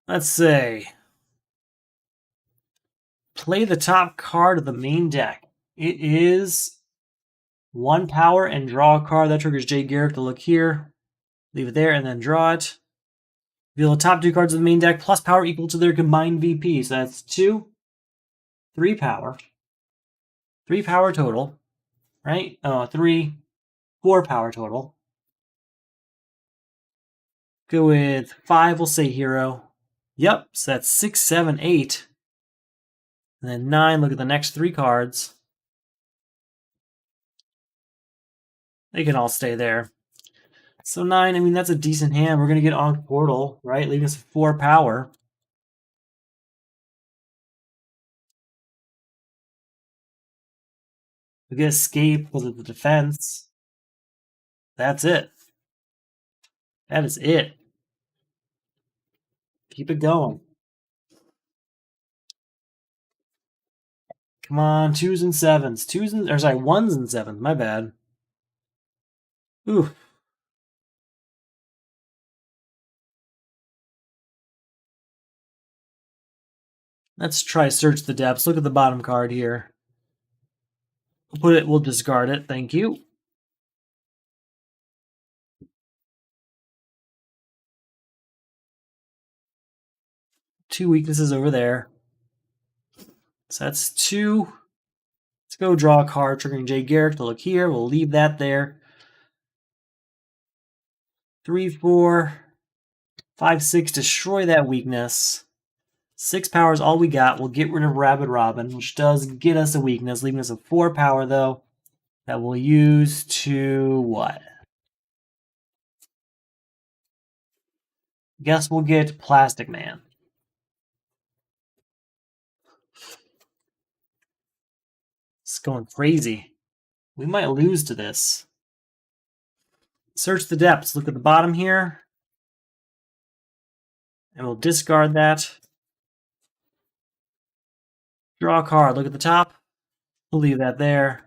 Let's say, play the top card of the main deck. It is 1 power and draw a card. That triggers Jay Garrick to look here. Leave it there and then draw it. Reveal the top 2 cards of the main deck plus power equal to their combined VP. So that's 2, 3 power. 3 power total, right? 3, 4 power total. Go with 5, we'll say hero. Yep, so that's 6, 7, 8. And then 9, look at the next 3 cards. They can all stay there. So 9, I mean, that's a decent hand. We're going to get on Portal, right? Leaving us 4 power. We get Escape because of the defense. That's it. That is it. Keep it going. Come on, 2s and 7s. 1s and 7s. My bad. Ooh. Let's try Search the Depths. Look at the bottom card here. We'll discard it. Thank you. Two weaknesses over there. So that's 2. Let's go draw a card, triggering Jay Garrick to look here. We'll leave that there. 3, 4, 5, 6. Destroy that weakness. 6 power is all we got. We'll get rid of Rabid Robin, which does get us a weakness, leaving us a 4 power, though, that we'll use to what? Guess we'll get Plastic Man. It's going crazy. We might lose to this. Search the Depths. Look at the bottom here. And we'll discard that. Draw a card. Look at the top. We'll leave that there.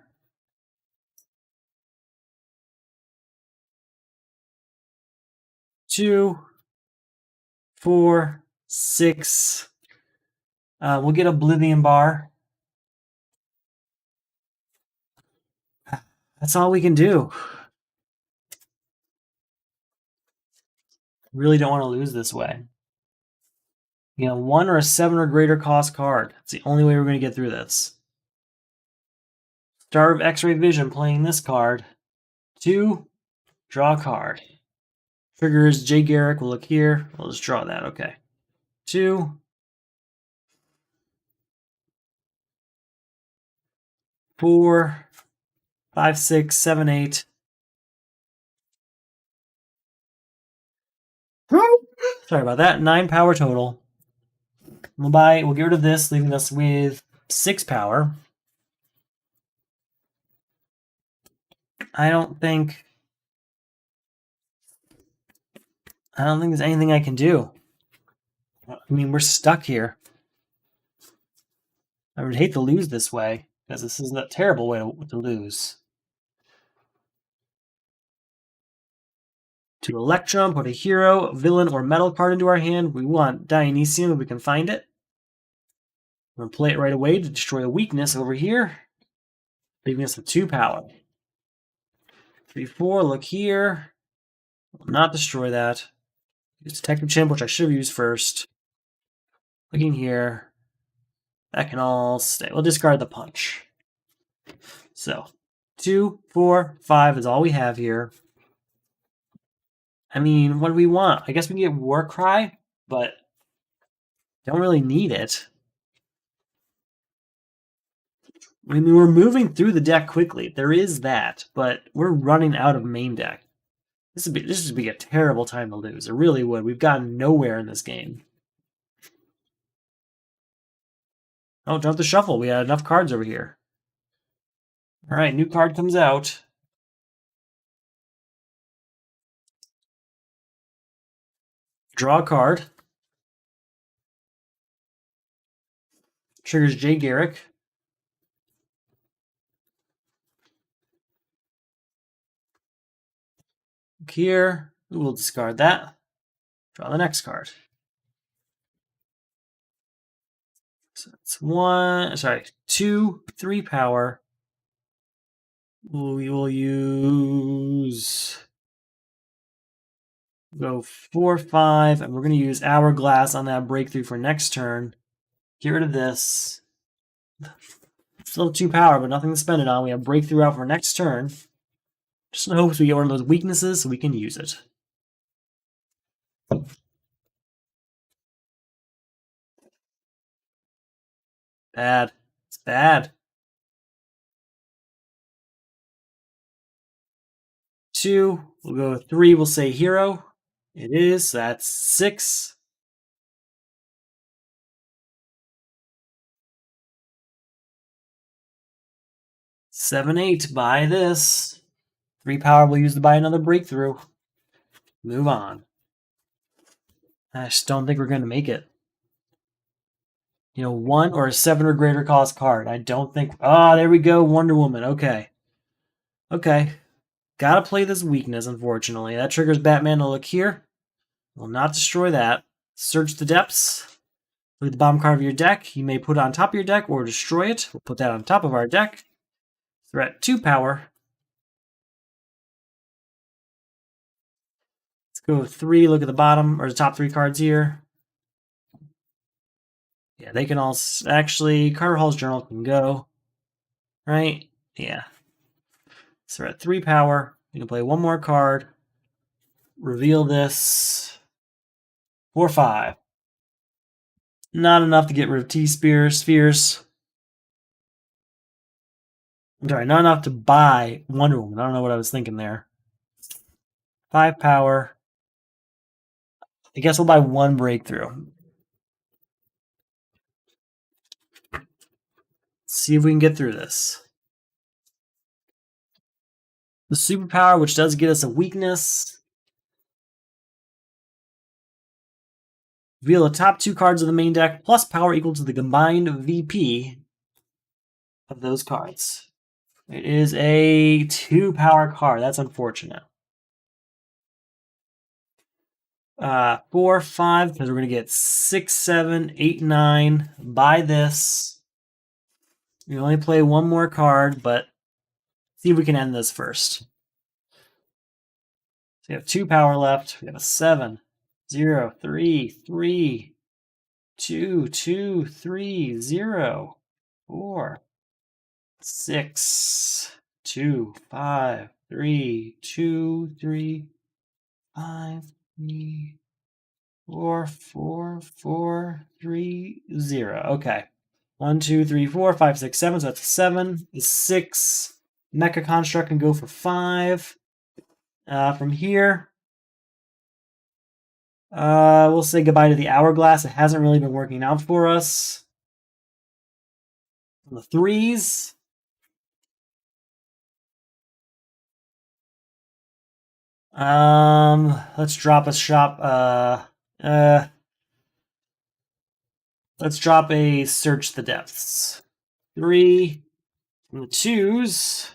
Two, 4, 6. We'll get Oblivion Bar. That's all we can do. Really don't want to lose this way. 1 or a 7 or greater cost card. It's the only way we're going to get through this. Star of X-Ray Vision playing this card. 2, draw a card. Triggers Jay Garrick. We'll look here. We'll just draw that. Okay. 2, 4, 5, 6, 7, 8. Sorry about that. 9 power total. We'll get rid of this, leaving us with 6 power. I don't think there's anything I can do. I mean, we're stuck here. I would hate to lose this way, because this is a terrible way to lose. To Electrum, put a hero, villain, or metal card into our hand. We want Dionysium if we can find it. We're going to play it right away to destroy a weakness over here, leaving us with 2 power. 3, 4, look here. Will not destroy that. Use Detective Chimp, which I should have used first. Looking here. That can all stay. We'll discard the punch. So, 2, 4, 5 is all we have here. I mean, what do we want? I guess we can get Warcry, but don't really need it. I mean, we're moving through the deck quickly. There is that, but we're running out of main deck. This would be a terrible time to lose. It really would. We've gotten nowhere in this game. Oh, don't have to shuffle. We had enough cards over here. All right, new card comes out. Draw a card. Triggers Jay Garrick. Look here. We'll discard that. Draw the next card. So it's 2, 3 power. We will use go 4, 5, and we're going to use Hourglass on that breakthrough for next turn. Get rid of this. Still 2 power, but nothing to spend it on. We have breakthrough out for next turn. Just in hopes we get one of those weaknesses so we can use it. Bad. It's bad. 2. We'll go 3. We'll say hero. It is. That's 6. 7, 8. Buy this. 3 power. We'll use to buy another breakthrough. Move on. I just don't think we're going to make it. 1 or a 7 or greater cost card. I don't think. Ah, there we go. Wonder Woman. Okay. Okay. Gotta play this weakness, unfortunately. That triggers Batman to look here. Will not destroy that. Search the depths. Look at the bottom card of your deck. You may put it on top of your deck or destroy it. We'll put that on top of our deck. So we're at 2 power. Let's go 3. Look at the bottom, or the top 3 cards here. Yeah, they can all... Actually, Carter Hall's Journal can go. Right? Yeah. So we're at 3 power. We can play one more card. Reveal this. 4, 5. Not enough to get rid of Spheres. I'm sorry, not enough to buy Wonder Woman. I don't know what I was thinking there. 5 power. I guess we'll buy 1 breakthrough. Let's see if we can get through this. The superpower, which does get us a weakness. Reveal the top 2 cards of the main deck, plus power equal to the combined VP of those cards. It is a 2 power card. That's unfortunate. 4, 5, because we're going to get 6, 7, 8, 9. Buy this. We only play 1 more card, but see if we can end this first. So we have 2 power left. We have a 7, 0, 3, 3, 2, 2, 3, 0, 4, 6, 2, 5, 3, 2, 3, 5, 3, 4, 4, 4, 3, 0. Okay. 1, 2, 3, 4, 5, 6, 7. So that's 7. The 6 Mecha Construct can go for 5. From here, we'll say goodbye to the Hourglass. It hasn't really been working out for us. On the 3s. Let's drop a shop. Let's drop a Search the Depths. 3. On the 2s.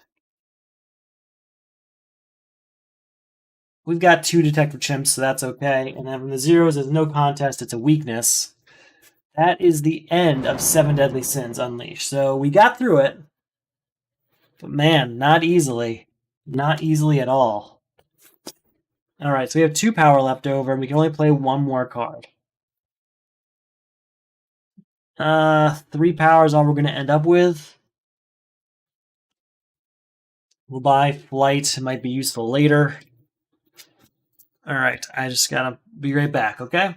We've got 2 Detective Chimps, so that's okay. And then from the 0s, there's no contest. It's a weakness. That is the end of 7 Deadly Sins Unleashed. So we got through it. But man, not easily. Not easily at all. Alright, so we have 2 power left over, and we can only play 1 more card. 3 power is all we're going to end up with. We'll buy Flight. It might be useful later. Alright, I just gotta be right back, okay?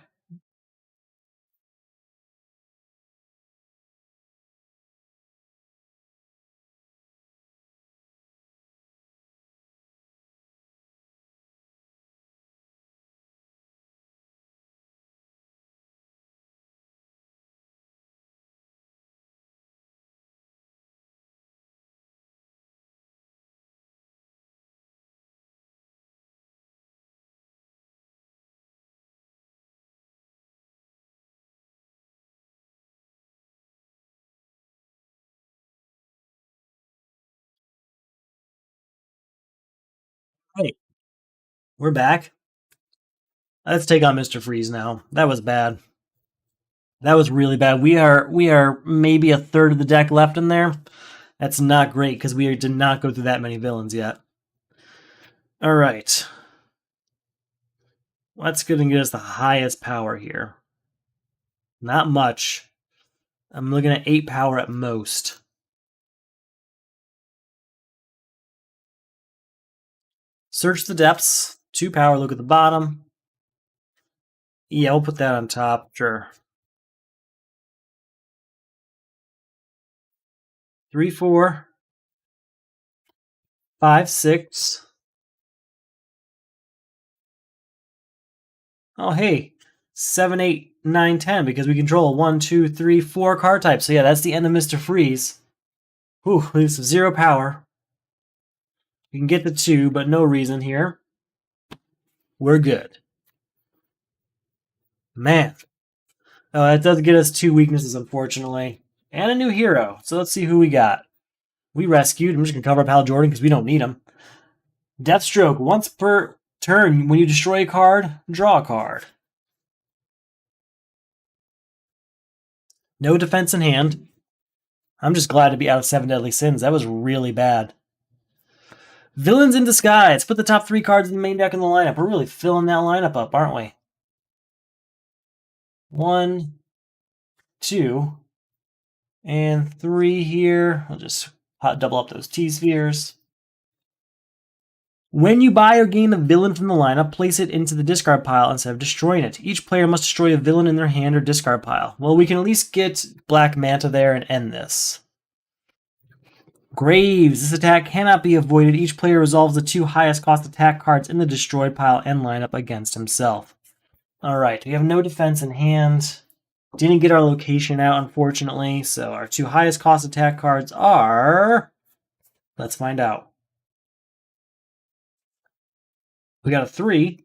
Hey, we're back. Let's take on Mr. Freeze now. That was bad. That was really bad. We are maybe a third of the deck left in there. That's not great because we did not go through that many villains yet. All right. Let's go and get us the highest power here. Not much. I'm looking at 8 power at most. Search the depths. 2 power, look at the bottom. Yeah, we'll put that on top, sure. 3, 4, 5, 6. Oh, hey, 7, 8, 9, 10, because we control 1, 2, 3, 4 card types. So yeah, that's the end of Mr. Freeze. Whew, leaves 0 power. We can get the 2, but no reason here. We're good. Man. Oh, that does get us 2 weaknesses, unfortunately. And a new hero. So let's see who we got. We rescued. I'm just going to cover up Hal Jordan because we don't need him. Deathstroke. Once per turn, when you destroy a card, draw a card. No defense in hand. I'm just glad to be out of 7 Deadly Sins. That was really bad. Villains in Disguise. Put the top 3 cards in the main deck in the lineup. We're really filling that lineup up, aren't we? 1, 2, and 3 here. I'll just double up those T-spheres. When you buy or gain a villain from the lineup, place it into the discard pile instead of destroying it. Each player must destroy a villain in their hand or discard pile. Well, we can at least get Black Manta there and end this. Graves. This attack cannot be avoided. Each player resolves the 2 highest cost attack cards in the destroyed pile and lineup against himself. Alright, we have no defense in hand. Didn't get our location out, unfortunately, so our 2 highest cost attack cards are... Let's find out. We got a 3.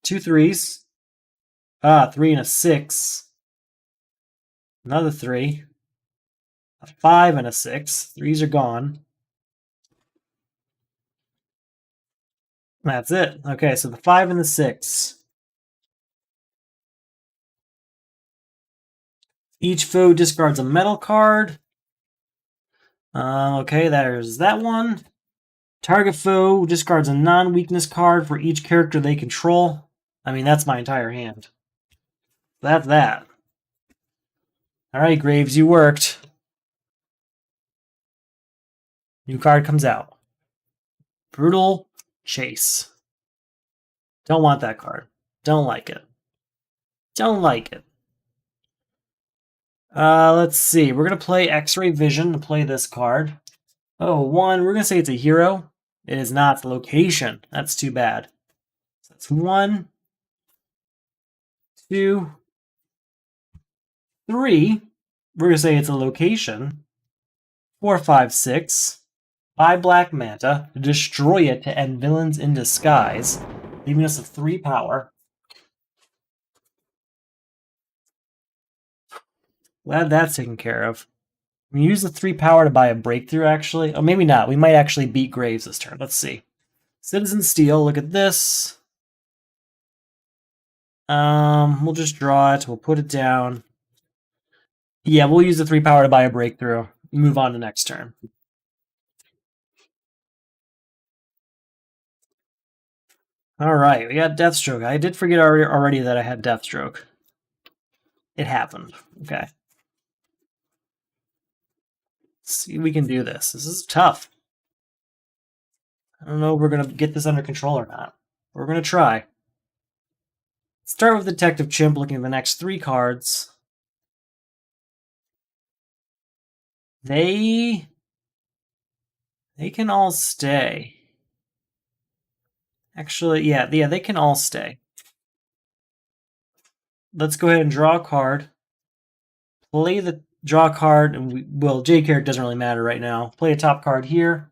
2 3s. 3 and a 6. Another 3. A 5 and a 6. 3s are gone. That's it. Okay, so the 5 and the 6. Each foe discards a metal card. Okay, there's that one. Target foe discards a non-weakness card for each character they control. I mean, that's my entire hand. That's that. Alright, Graves, you worked. New card comes out. Brutal Chase. Don't want that card. Don't like it. Don't like it. Let's see. We're going to play X-Ray Vision to play this card. Oh, 1. We're going to say it's a hero. It is not. It's a location. That's too bad. So that's 1, 2, 3. We're going to say it's a location. 4, 5, 6. Buy Black Manta. Destroy it to end Villains in Disguise. Leaving us a 3 power. Glad that's taken care of. We use the 3 power to buy a breakthrough, actually. Oh, maybe not. We might actually beat Graves this turn. Let's see. Citizen Steel, look at this. We'll just draw it. We'll put it down. Yeah, we'll use the 3 power to buy a breakthrough. Move on to next turn. Alright, we got Deathstroke. I did forget already that I had Deathstroke. It happened. Okay. Let's see if we can do this. This is tough. I don't know if we're going to get this under control or not. We're going to try. Start with Detective Chimp, looking at the next 3 cards. They can all stay. Actually, yeah, they can all stay. Let's go ahead and draw a card. Play the draw card, and J-Carrick doesn't really matter right now. Play a top card here.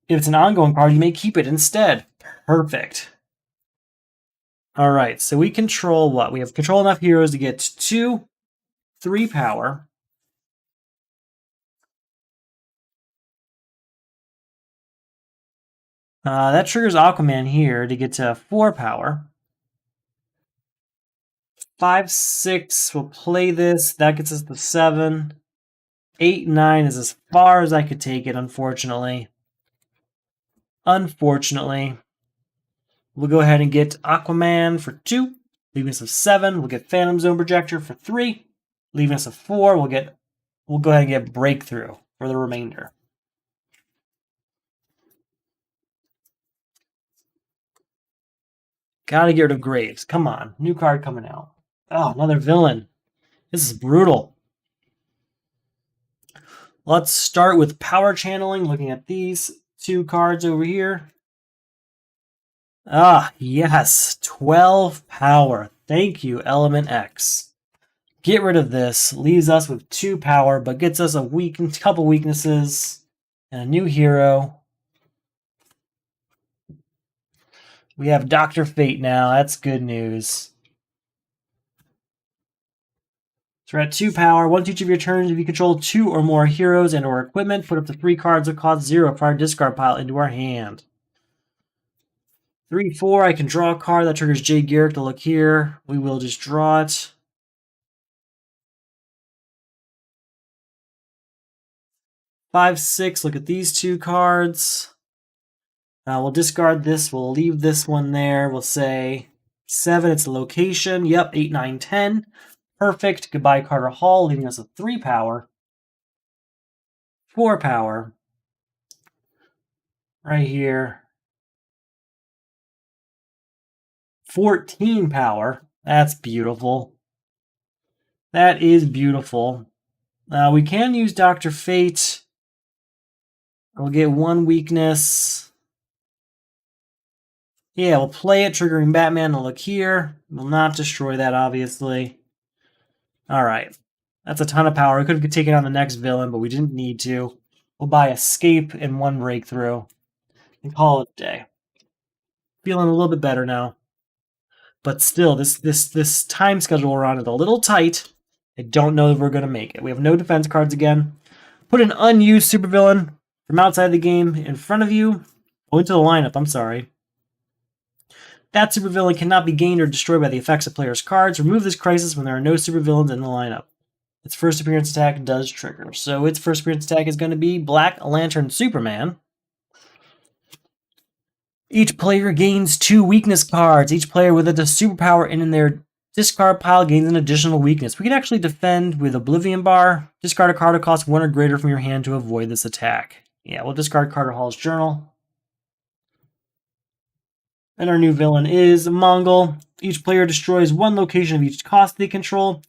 If it's an ongoing card, you may keep it instead. Perfect. Alright, so we control what? We have control enough heroes to get 2, 3 power. That triggers Aquaman here to get to 4 power. 5, 6, we'll play this. That gets us the 7. 8, 9 is as far as I could take it, unfortunately. Unfortunately. We'll go ahead and get Aquaman for 2. Leaving us a 7. We'll get Phantom Zone Projector for 3. Leaving us a 4. We'll go ahead and get Breakthrough for the remainder. Gotta get rid of Graves. Come on. New card coming out. Oh, another villain. This is brutal. Let's start with Power Channeling, looking at these 2 cards over here. Ah, yes. 12 power. Thank you, Element X. Get rid of this. Leaves us with 2 power, but gets us a couple weaknesses and a new hero. We have Dr. Fate now. That's good news. So we're at 2 power. Once each of your turns, if you control 2 or more heroes and or equipment, put up to 3 cards that cost 0 from our discard pile into our hand. 3, 4, I can draw a card that triggers Garrick to look here. We will just draw it. 5, 6, look at these 2 cards. We'll discard this. We'll leave this one there. We'll say 7, it's the location. Yep, 8, 9, 10. Perfect. Goodbye, Carter Hall, leaving us with 3 power. 4 power. Right here. 14 power. That's beautiful. That is beautiful. We can use Dr. Fate. We'll get 1 weakness. Yeah, we'll play it, triggering Batman to look here. We'll not destroy that, obviously. Alright. That's a ton of power. We could have taken on the next villain, but we didn't need to. We'll buy Escape and 1 Breakthrough. And call it a day. Feeling a little bit better now. But still, this time schedule we're on is a little tight. I don't know if we're going to make it. We have no defense cards again. Put an unused supervillain from outside the game in front of you. Go into the lineup, I'm sorry. That supervillain cannot be gained or destroyed by the effects of players' cards. Remove this crisis when there are no supervillains in the lineup. Its first appearance attack does trigger. So its first appearance attack is going to be Black Lantern Superman. Each player gains 2 weakness cards. Each player with a superpower in their discard pile gains an additional weakness. We can actually defend with Oblivion Bar. Discard a card that costs 1 or greater from your hand to avoid this attack. Yeah, we'll discard Carter Hall's Journal. And our new villain is Mongol. Each player destroys 1 location of each cost they control.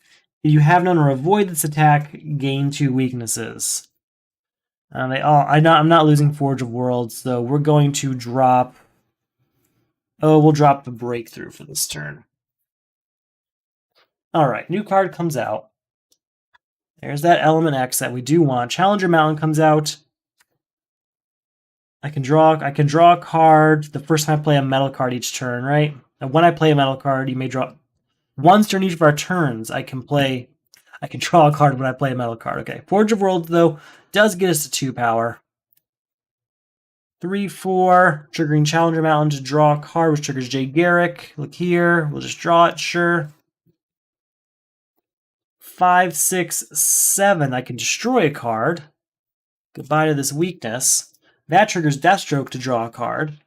If you have none or avoid this attack, gain 2 weaknesses. I'm not losing Forge of Worlds, so we're going to drop... Oh, we'll drop the Breakthrough for this turn. Alright, new card comes out. There's that Element X that we do want. Challenger Mountain comes out. I can draw a card the first time I play a metal card each turn, right? And when I play a metal card, you may draw once during each of our turns. I can draw a card when I play a metal card. Okay. Forge of Worlds, though, does get us to 2 power. 3, 4, triggering Challenger Mountain to draw a card, which triggers Garrick. Look here. We'll just draw it, sure. 5, 6, 7. I can destroy a card. Goodbye to this weakness. That triggers Deathstroke to draw a card.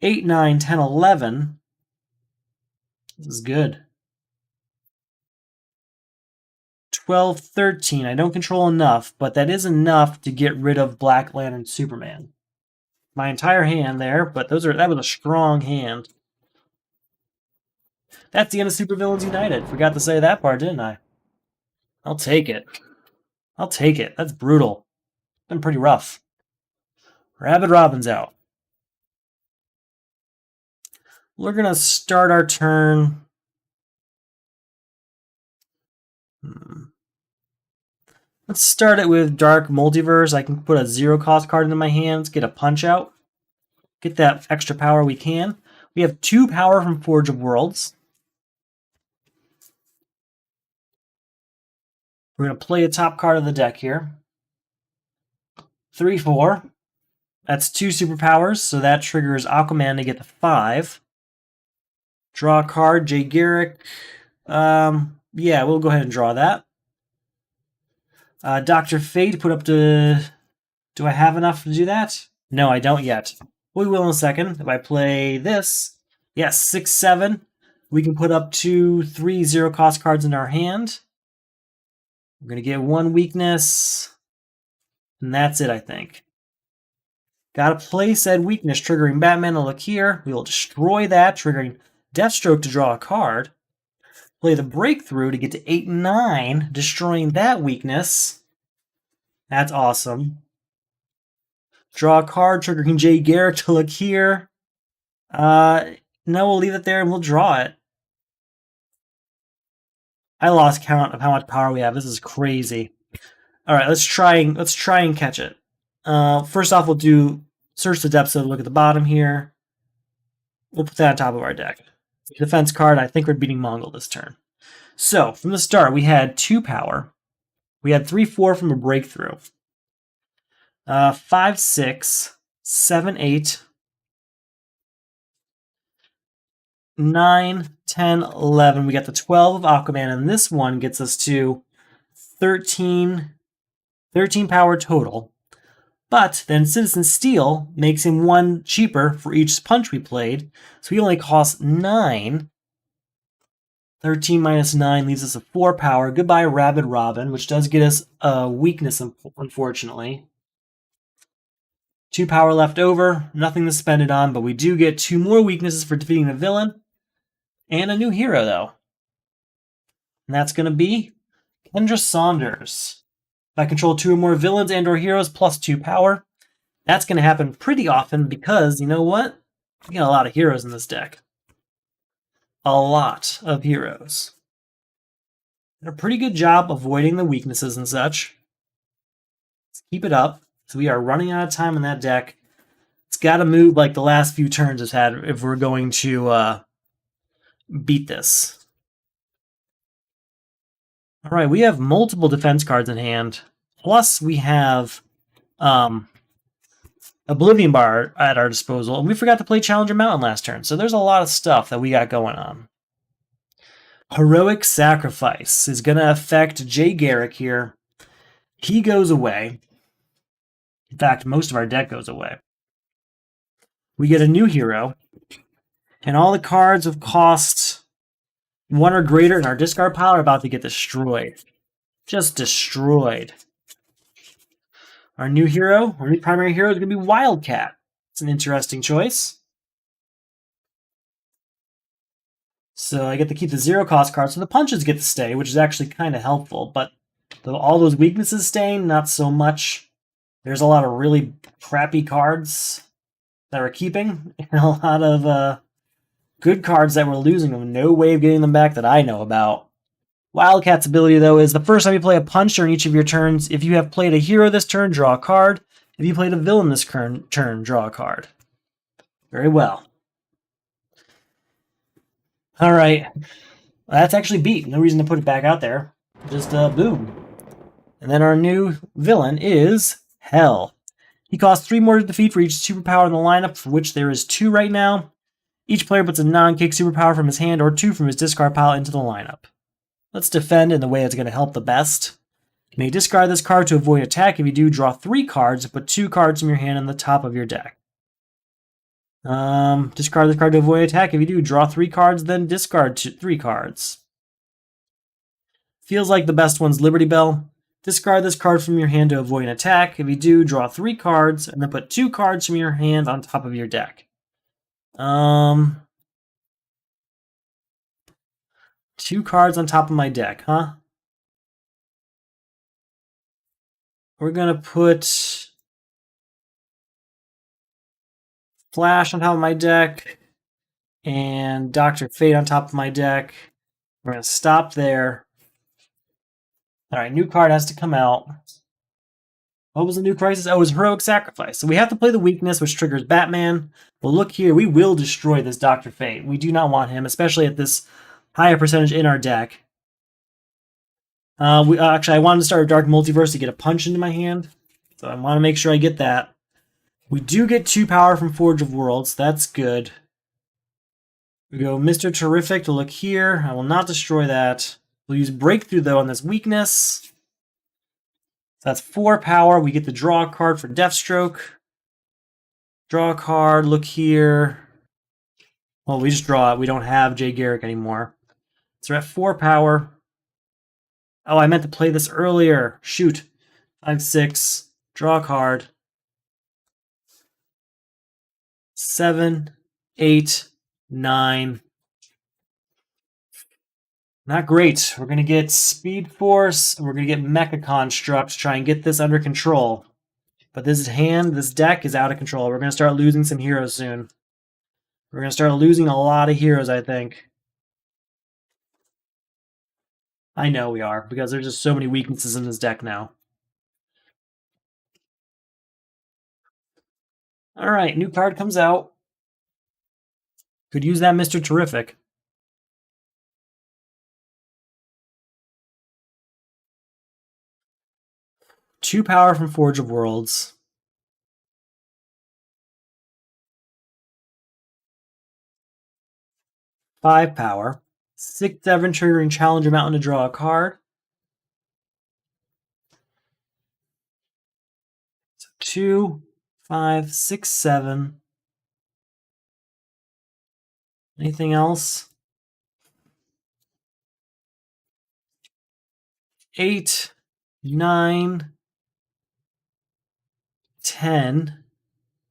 8, 9, 10, 11. This is good. 12, 13. I don't control enough, but that is enough to get rid of Black Lantern Superman. My entire hand there, but that was a strong hand. That's the end of Supervillains United. Forgot to say that part, didn't I? I'll take it. I'll take it. That's brutal. Been pretty rough. Rabid Robin's out. We're going to start our turn. Let's start it with Dark Multiverse. I can put a 0-cost card into my hands, get a Punch Out, get that extra power we can. We have 2 power from Forge of Worlds. We're going to play a top card of the deck here. 3, 4. That's 2 superpowers, so that triggers Aquaman to get the 5. Draw a card, Jay Garrick. Yeah, we'll go ahead and draw that. Dr. Fate, put up to... Do I have enough to do that? No, I don't yet. We will in a second. If I play this, yes, 6/7, we can put up to 3 0-cost cards in our hand. We're going to get 1 weakness, and that's it, I think. Got to play said weakness, triggering Batman to look here. We will destroy that, triggering Deathstroke to draw a card. Play the Breakthrough to get to 8/9, destroying that weakness. That's awesome. Draw a card, triggering Jay Garrick to look here. No, we'll leave it there and we'll draw it. I lost count of how much power we have. This is crazy. All right, let's try and catch it. First off, we'll do search the depths of look at the bottom here. We'll put that on top of our deck. Defense card, I think we're beating Mongol this turn. So, from the start, we had 2 power. We had 3/4 from a Breakthrough. 5/6, 7/8, 9, 10, 11. We got the 12 of Aquaman, and this one gets us to 13 power total. But then Citizen Steel makes him 1 cheaper for each punch we played, so he only costs 9. 13 minus 9 leaves us a 4 power. Goodbye, Rabid Robin, which does get us a weakness, unfortunately. 2 power left over, nothing to spend it on, but we do get 2 more weaknesses for defeating a villain, and a new hero, though. And that's going to be Kendra Saunders. If I control 2 or more villains and or heroes plus 2 power, that's going to happen pretty often because, you know what? We got a lot of heroes in this deck. A lot of heroes. Did a pretty good job avoiding the weaknesses and such. Let's keep it up. So we are running out of time in that deck. It's got to move like the last few turns it's had if we're going to beat this. All right, we have multiple defense cards in hand. Plus, we have Oblivion Bar at our disposal. And we forgot to play Challenger Mountain last turn. So there's a lot of stuff that we got going on. Heroic Sacrifice is going to affect Jay Garrick here. He goes away. In fact, most of our deck goes away. We get a new hero. And all the cards of cost 1 or greater in our discard pile are about to get destroyed. Just destroyed. Our new hero, our new primary hero is going to be Wildcat. It's an interesting choice. So I get to keep the 0-cost cards, so the punches get to stay, which is actually kind of helpful. But all those weaknesses staying, not so much. There's a lot of really crappy cards that we're keeping, and a lot of good cards that we're losing with no way of getting them back that I know about. Wildcat's ability, though, is the first time you play a punch during each of your turns, if you have played a hero this turn, draw a card. If you played a villain this turn, draw a card. Very well. All right. That's actually beat. No reason to put it back out there. Just boom. And then our new villain is Hell. He costs 3 more to defeat for each superpower in the lineup, for which there is 2 right now. Each player puts a non-kick superpower from his hand or 2 from his discard pile into the lineup. Let's defend in the way it's going to help the best. You may discard this card to avoid attack. If you do, draw 3 cards and put 2 cards from your hand on the top of your deck. Discard this card to avoid attack. If you do, draw 3 cards, then discard 3 cards. Feels like the best one's Liberty Bell. Discard this card from your hand to avoid an attack. If you do, draw 3 cards, and then put 2 cards from your hand on top of your deck. 2 cards on top of my deck, huh? We're going to put Flash on top of my deck and Dr. Fate on top of my deck. We're going to stop there. All right, new card has to come out. What was the new crisis? Oh, it was Heroic Sacrifice. So we have to play the weakness, which triggers Batman. Well, look here. We will destroy this Dr. Fate. We do not want him, especially at this higher percentage in our deck. Actually, I wanted to start a Dark Multiverse to get a punch into my hand. So I want to make sure I get that. We do get 2 power from Forge of Worlds. That's good. We go Mr. Terrific to look here. I will not destroy that. We'll use Breakthrough, though, on this weakness. So that's 4 power. We get to draw a card for Deathstroke. Draw a card. Look here. Well, we just draw it. We don't have Jay Garrick anymore. So we're at 4 power. Oh, I meant to play this earlier. Shoot. 5, 6. Draw a card. 7, 8, 9. Not great. We're going to get Speed Force, and we're going to get Mecha Construct to try and get this under control. But this deck is out of control. We're going to start losing some heroes soon. We're going to start losing a lot of heroes, I think. I know we are, because there's just so many weaknesses in this deck now. Alright, new card comes out. Could use that Mr. Terrific. 2 power from Forge of Worlds. 5 power. 6, 7, triggering Challenger Mountain to draw a card. So 2, 5, 6, 7. Anything else? 8, 9, 10.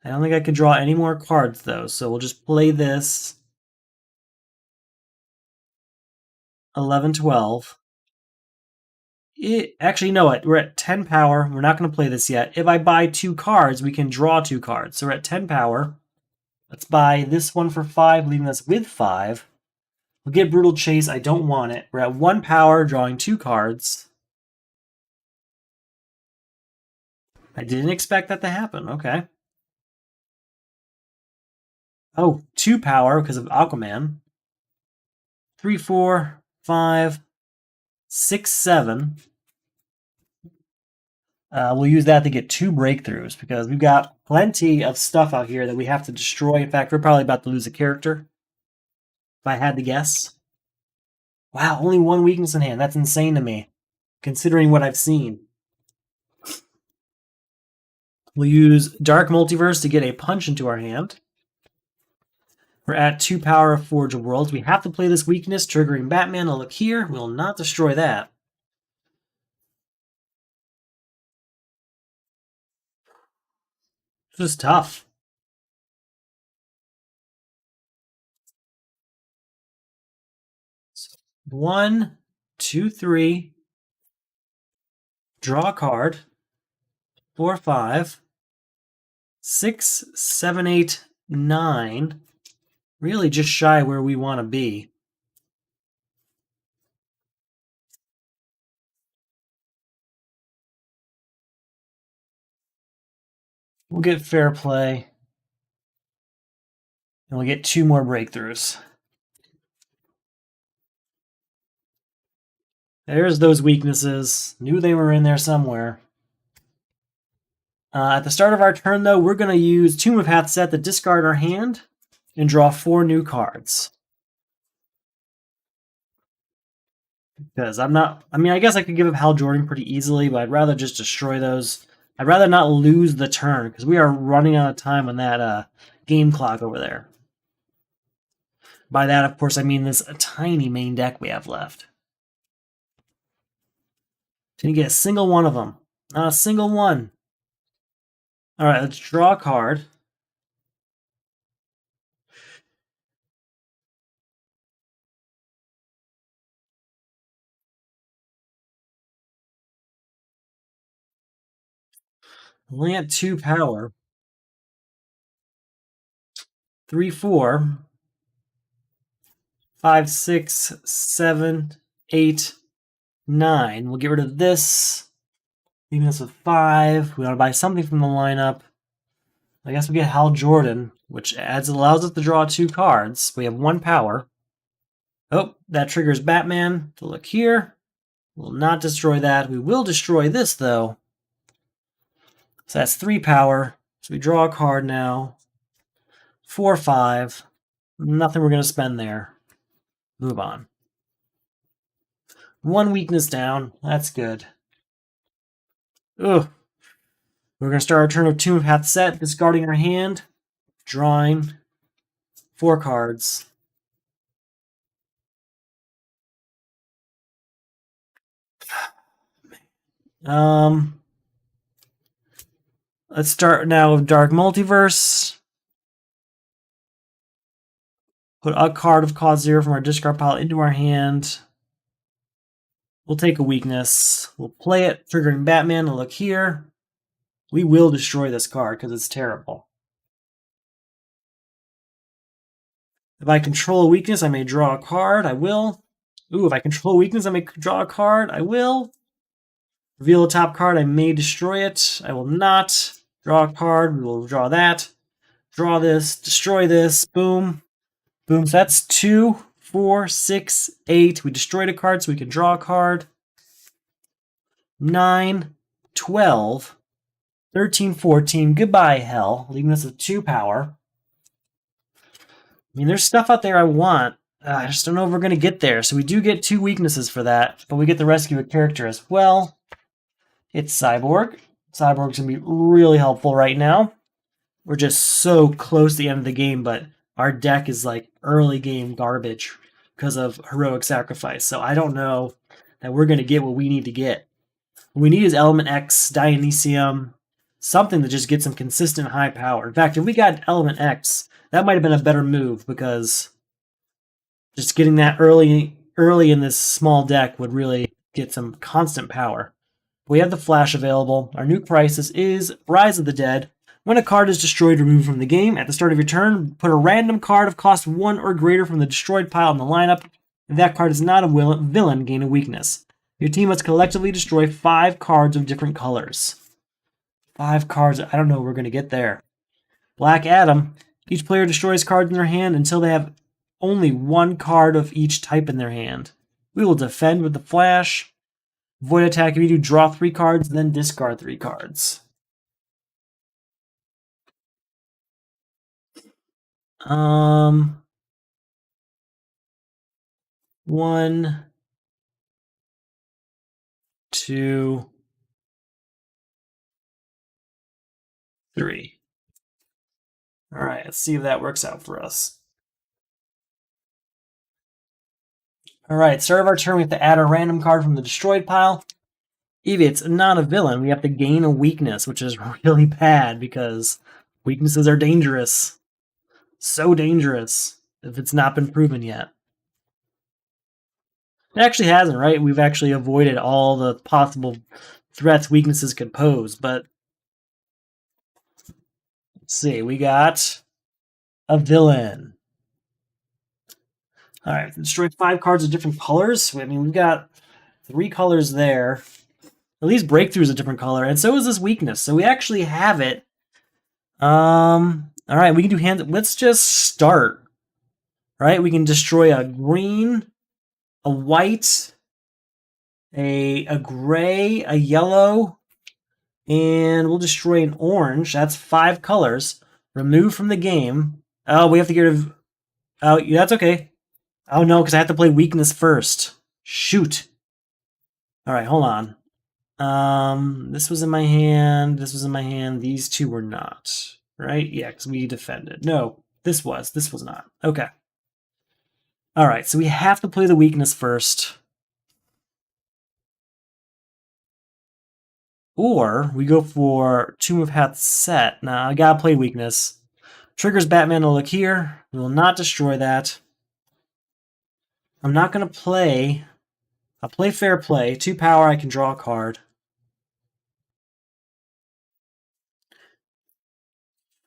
I don't think I can draw any more cards, though, so we'll just play this. 11, 12. Actually, you know what? We're at 10 power. We're not going to play this yet. If I buy 2 cards, we can draw 2 cards. So we're at 10 power. Let's buy this one for 5, leaving us with 5. We'll get Brutal Chase. I don't want it. We're at 1 power, drawing 2 cards. I didn't expect that to happen. Okay. Oh, 2 power because of Aquaman. 3, 4, 5, 6, 7. We'll use that to get 2 breakthroughs because we've got plenty of stuff out here that we have to destroy. In fact, we're probably about to lose a character, if I had to guess. Wow, only 1 weakness in hand. That's insane to me, considering what I've seen. We'll use Dark Multiverse to get a punch into our hand. We're at 2 power of Forge of Worlds. We have to play this weakness, triggering Batman to look here. We'll not destroy that. This is tough. So 1, 2, 3. Draw a card. 4, 5. 6, 7, 8, 9. Really just shy where we want to be. We'll get Fair Play. And we'll get 2 more breakthroughs. There's those weaknesses. Knew they were in there somewhere. At the start of our turn, though, we're going to use Tomb of Hathset to discard our hand and draw 4 new cards. Because I'm not... I mean, I guess I could give up Hal Jordan pretty easily, but I'd rather just destroy those. I'd rather not lose the turn, because we are running out of time on that game clock over there. By that, of course, I mean this tiny main deck we have left. Can you get a single one of them? Not a single one. All right, let's draw a card. Only at 2 power. 3, 4. 5, 6, 7, 8, 9. We'll get rid of this. Leaving us with 5. We want to buy something from the lineup. I guess we get Hal Jordan, which allows us to draw 2 cards. We have 1 power. Oh, that triggers Batman to look here. We'll not destroy that. We will destroy this, though. So that's 3 power. So we draw a card now. 4, 5. Nothing we're going to spend there. Move on. One weakness down. That's good. Ugh. We're going to start our turn with Tomb of Hathset, discarding our hand, drawing 4 cards. Let's start now with Dark Multiverse. Put a card of cost 0 from our discard pile into our hand. We'll take a weakness. We'll play it, triggering Batman to look here. We will destroy this card because it's terrible. If I control a weakness, I may draw a card. I will. Ooh, if I control a weakness, I may draw a card. I will. Reveal a top card, I may destroy it. I will not. Draw a card, we will draw that. Draw this, destroy this, boom. Boom, so that's 2, 4, 6, 8. We destroyed a card, so we can draw a card. 9, 12, 13, 14. Goodbye, hell. Leaving us with 2 power. I mean, there's stuff out there I want. I just don't know if we're going to get there. So we do get 2 weaknesses for that, but we get the rescue a character as well. It's Cyborg. Cyborg's going to be really helpful right now. We're just so close to the end of the game, but our deck is like early game garbage because of Heroic Sacrifice. So I don't know that we're going to get what we need to get. What we need is Element X, Dionysium, something that just gets some consistent high power. In fact, if we got Element X, that might have been a better move because just getting that early in this small deck would really get some constant power. We have the Flash available. Our new crisis is Rise of the Dead. When a card is destroyed or removed from the game, at the start of your turn, put a random card of cost 1 or greater from the destroyed pile in the lineup. If that card is not a villain, gain a weakness. Your team must collectively destroy 5 cards of different colors. 5 cards, I don't know if we're going to get there. Black Adam. Each player destroys cards in their hand until they have only 1 card of each type in their hand. We will defend with the Flash. Void attack, if you do draw 3 cards, then discard 3 cards. 1, 2, 3. All right, let's see if that works out for us. All right, start of our turn, we have to add a random card from the destroyed pile. If it's not a villain, we have to gain a weakness, which is really bad because weaknesses are dangerous. So dangerous if it's not been proven yet. It actually hasn't, right? We've actually avoided all the possible threats weaknesses could pose, but let's see, we got a villain. All right, destroy 5 cards of different colors. I mean, we've got 3 colors there. At least breakthrough is a different color, and so is this weakness. So we actually have it. All right, we can do hands. Let's just start. Right, we can destroy a green, a white, a gray, a yellow, and we'll destroy an orange. That's 5 colors. Remove from the game. Oh, we have to get rid of. Oh, yeah, that's okay. Oh no, because I have to play weakness first. Shoot. All right, hold on. This was in my hand. This was in my hand. These 2 were not. Right? Yeah, because we defended. No, this was. This was not. Okay. All right, so we have to play the weakness first. Or we go for Tomb of Hathset. Now, I gotta play weakness. Triggers Batman to look here. We will not destroy that. I'm not gonna play. I'll play fair play. 2 power, I can draw a card.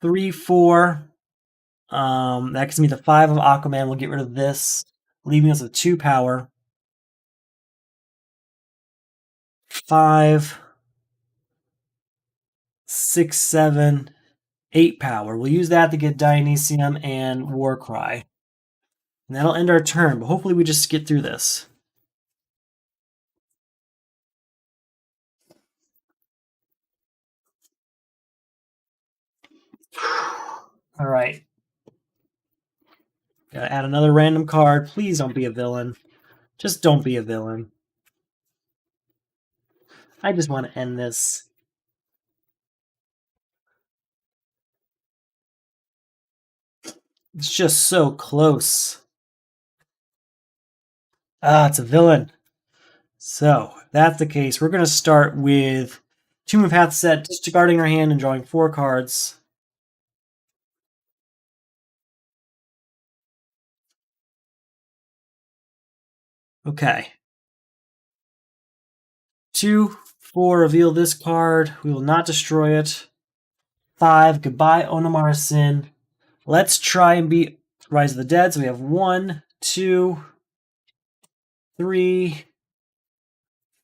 3, 4. That gives me the 5 of Aquaman. We'll get rid of this, leaving us with 2 power. 5, 6, 7, 8 power. We'll use that to get Dionysium and Warcry. And that'll end our turn, but hopefully we just get through this. All right. Gotta add another random card. Please don't be a villain. Just don't be a villain. I just want to end this. It's just so close. Ah, it's a villain. So, if that's the case, we're going to start with Tomb of Hathset, discarding our hand and drawing 4 cards. Okay. 2, 4, reveal this card. We will not destroy it. 5, goodbye, Onamara Sin. Let's try and beat Rise of the Dead. So we have 1, 2, 3,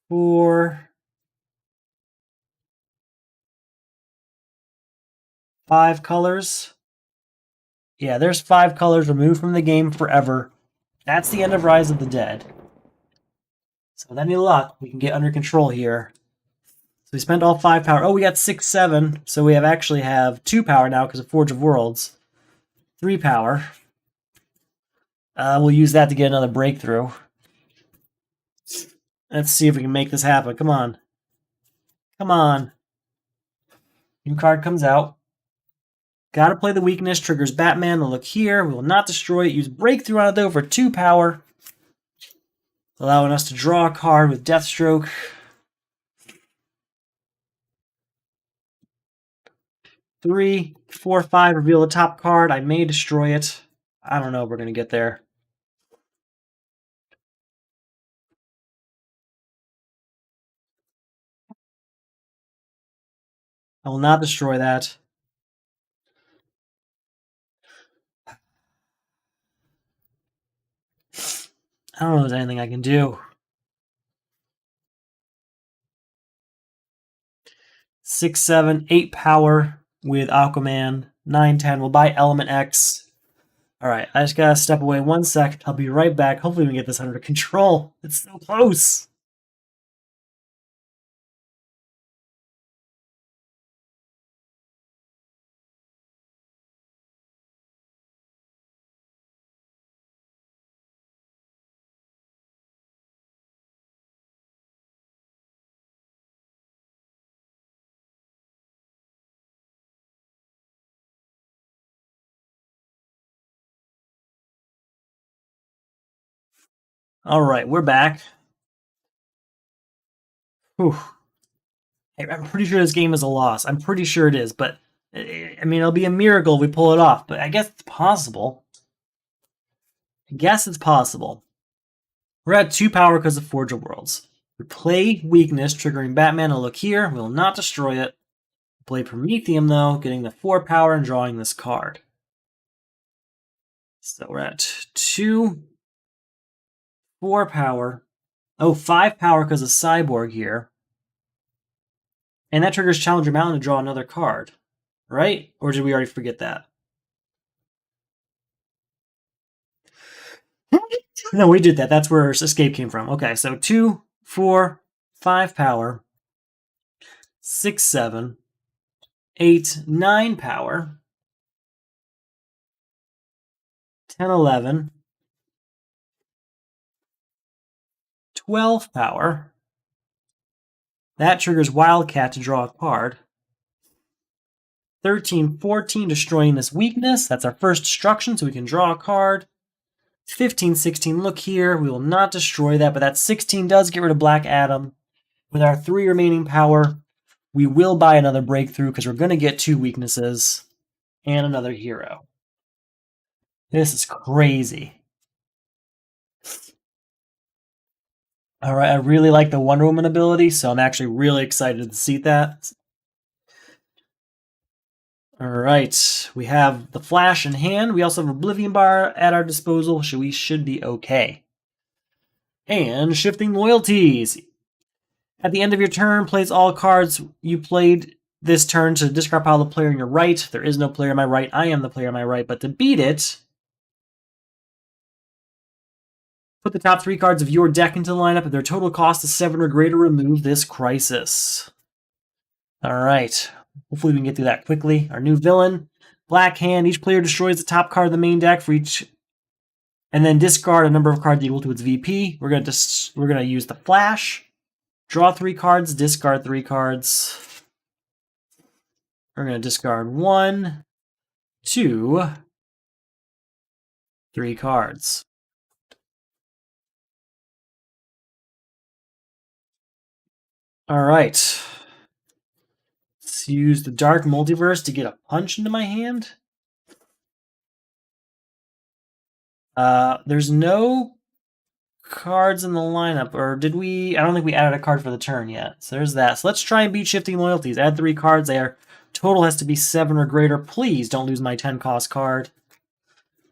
4, 5 colors. Yeah, there's 5 colors removed from the game forever. That's the end of Rise of the Dead. So with any luck, we can get under control here. So we spent all 5 power. Oh, we got 6, 7. So we actually have 2 power now because of Forge of Worlds. 3 power. We'll use that to get another breakthrough. Let's see if we can make this happen. Come on. Come on. New card comes out. Gotta play the weakness. Triggers Batman. We'll look here. We will not destroy it. Use breakthrough on it though for 2 power. Allowing us to draw a card with Deathstroke. 3, 4, 5. Reveal the top card. I may destroy it. I don't know if we're going to get there. I will not destroy that. I don't know if there's anything I can do. 6, 7, 8 power with Aquaman. 9, 10. We'll buy Element X. All right, I just got to step away 1 sec. I'll be right back. Hopefully we can get this under control. It's so close. All right, we're back. Whew. I'm pretty sure this game is a loss. I'm pretty sure it is, but I mean, it'll be a miracle if we pull it off, but I guess it's possible. I guess it's possible. We're at 2 power because of Forge of Worlds. We play Weakness, triggering Batman. I'll look here. We will not destroy it. Play Prometheum, though, getting the 4 power and drawing this card. So we're at 2, 4 power. Oh, 5 power because of Cyborg here. And that triggers Challenger Mountain to draw another card, right? Or did we already forget that? No, we did that. That's where Escape came from. Okay, so 2, 4, 5 power, 6, 7, 8, 9 power, 10, 11, 12 power. That triggers Wildcat to draw a card. 13, 14, destroying this weakness. That's our first destruction, so we can draw a card. 15, 16, look here. We will not destroy that, but that 16 does get rid of Black Adam. With our 3 remaining power, we will buy another breakthrough because we're going to get 2 weaknesses and another hero. This is crazy. All right, I really like the Wonder Woman ability, so I'm actually really excited to see that. All right, we have the Flash in hand. We also have Oblivion Bar at our disposal, so we should be okay. And shifting loyalties. At the end of your turn, place all cards you played this turn to discard pile the player on your right. There is no player on my right. I am the player on my right, but to beat it, put the top 3 cards of your deck into the lineup. If their total cost is 7 or greater, remove this crisis. All right. Hopefully we can get through that quickly. Our new villain, Black Hand. Each player destroys the top card of the main deck for each and then discard a number of cards equal to its VP. We're gonna use the flash, draw 3 cards, discard 3 cards. We're gonna discard 1, 2, 3 cards. All right. Let's use the Dark Multiverse to get a punch into my hand. There's no cards in the lineup, or did we? I don't think we added a card for the turn yet. So there's that. So let's try and beat Shifting Loyalties. Add 3 cards there. Total has to be 7 or greater. Please don't lose my 10 cost card.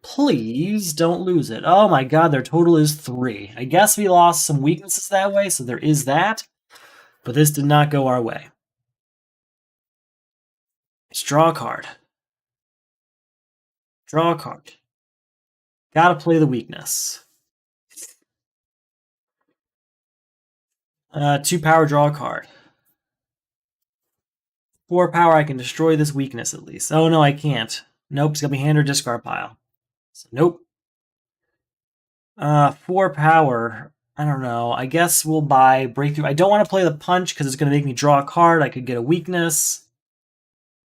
Please don't lose it. Oh my god, their total is 3. I guess we lost some weaknesses that way, so there is that. But this did not go our way. Let's draw a card. Draw a card. Gotta play the weakness. 2 power, draw a card. 4 power, I can destroy this weakness at least. Oh no, I can't. Nope, it's gonna be hand or discard pile. So, nope. 4 power. I don't know. I guess we'll buy Breakthrough. I don't want to play the punch because it's going to make me draw a card. I could get a weakness.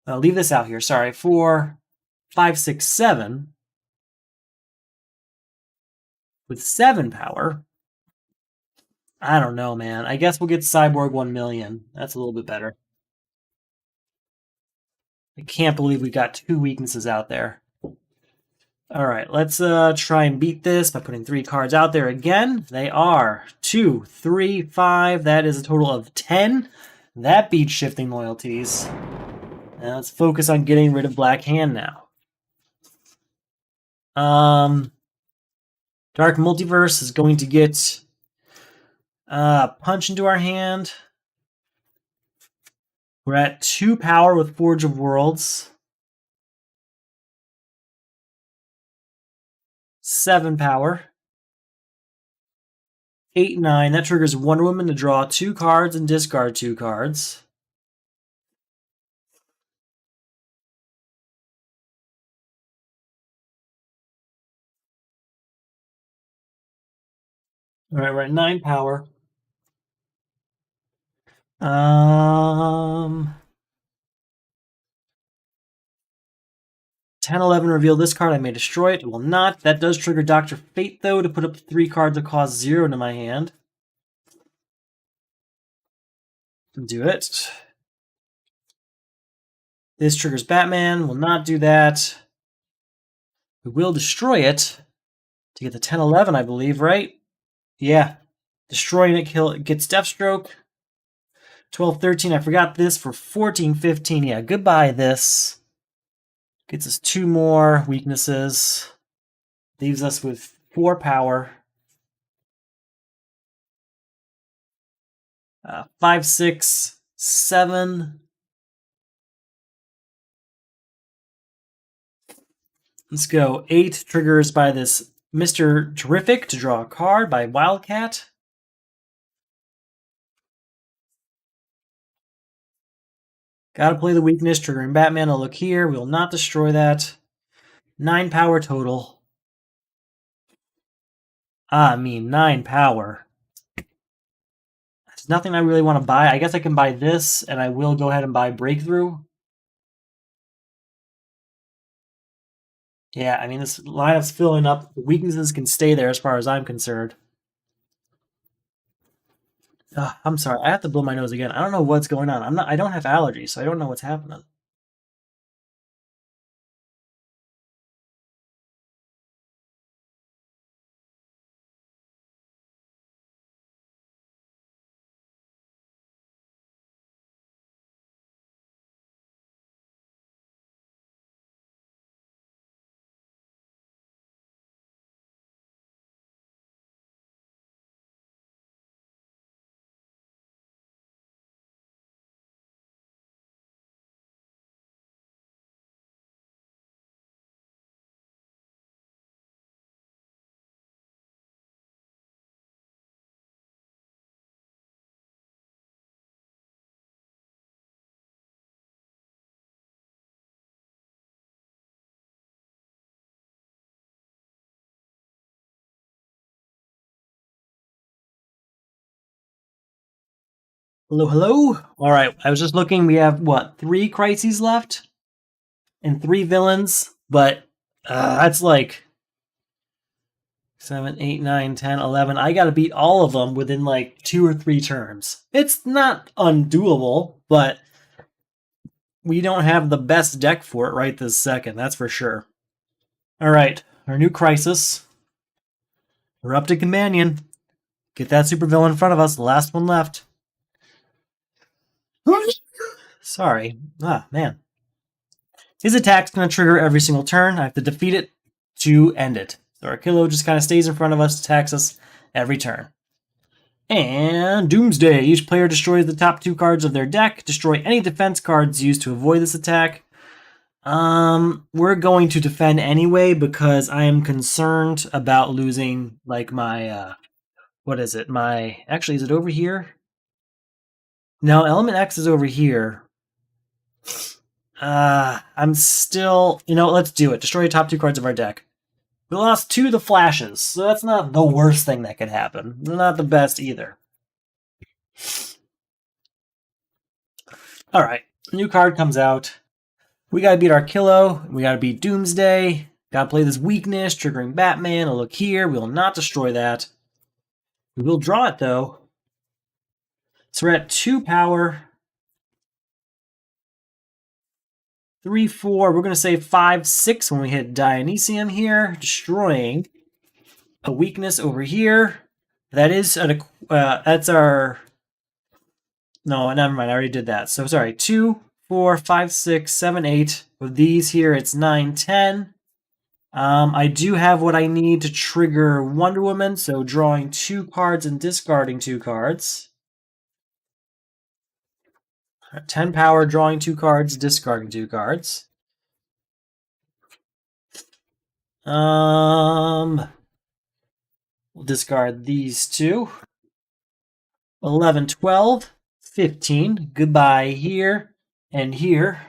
Leave this out here. Sorry. 4, 5, 6, 7. With 7 power. I don't know, man. I guess we'll get Cyborg 1,000,000. That's a little bit better. I can't believe we got 2 weaknesses out there. All right, let's try and beat this by putting 3 cards out there again. They are 2, 3, 5. That is a total of 10. That beats Shifting Loyalties. Now let's focus on getting rid of Black Hand now. Dark Multiverse is going to get Punch into our hand. We're at 2 power with Forge of Worlds. 7 power. 8, 9. That triggers Wonder Woman to draw 2 cards and discard 2 cards. All right, we're at 9 power. 10, 11, reveal this card. I may destroy it. It will not. That does trigger Dr. Fate, though, to put up 3 cards that cost 0 into my hand. Do it. This triggers Batman. Will not do that. We will destroy it to get the 10, 11, I believe, right? Yeah. Destroying it gets Deathstroke. 12, 13. I forgot this for 14, 15. Yeah, goodbye this. Gets us 2 more weaknesses. Leaves us with 4 power. 5, 6, 7. Let's go. 8 triggers by this Mr. Terrific to draw a card by Wildcat. Gotta play the weakness, triggering Batman. I'll look here. We will not destroy that. 9 power total. I mean, 9 power. There's nothing I really want to buy. I guess I can buy this, and I will go ahead and buy Breakthrough. Yeah, I mean, this lineup's filling up. The weaknesses can stay there as far as I'm concerned. I'm sorry. I have to blow my nose again. I don't know what's going on. I don't have allergies, so I don't know what's happening. Hello, hello. All right, I was just looking. We have what, 3 crises left and 3 villains, but that's like 7, 8, 9, 10, 11. I got to beat all of them within like 2 or 3 turns. It's not undoable, but we don't have the best deck for it right this second. That's for sure. All right, our new crisis. Erupted Companion. Get that supervillain in front of us. The last one left. Sorry. Ah, man. His attack's going to trigger every single turn. I have to defeat it to end it. So Arkillo just kind of stays in front of us, attacks us every turn. And Doomsday. Each player destroys the top 2 cards of their deck. Destroy any defense cards used to avoid this attack. We're going to defend anyway because I am concerned about losing like my what is it? Actually, is it over here? No, Element X is over here. I'm still, let's do it. Destroy the top 2 cards of our deck. We lost 2 of the flashes, so that's not the worst thing that could happen. Not the best either. All right, new card comes out. We gotta beat Arkillo. We gotta beat Doomsday. Gotta play this weakness, triggering Batman. A look here. We will not destroy that. We will draw it though. So we're at 2 power. 3, 4. We're gonna say 5, 6 when we hit Dionysium here, destroying a weakness over here. That is that's our. No, never mind. I already did that. So sorry. 2, 4, 5, 6, 7, 8. With these here, it's 9, 10. I do have what I need to trigger Wonder Woman, so drawing 2 cards and discarding 2 cards. 10 power, drawing 2 cards, discarding 2 cards. We'll discard these 2. 11, 12, 15. Goodbye here and here.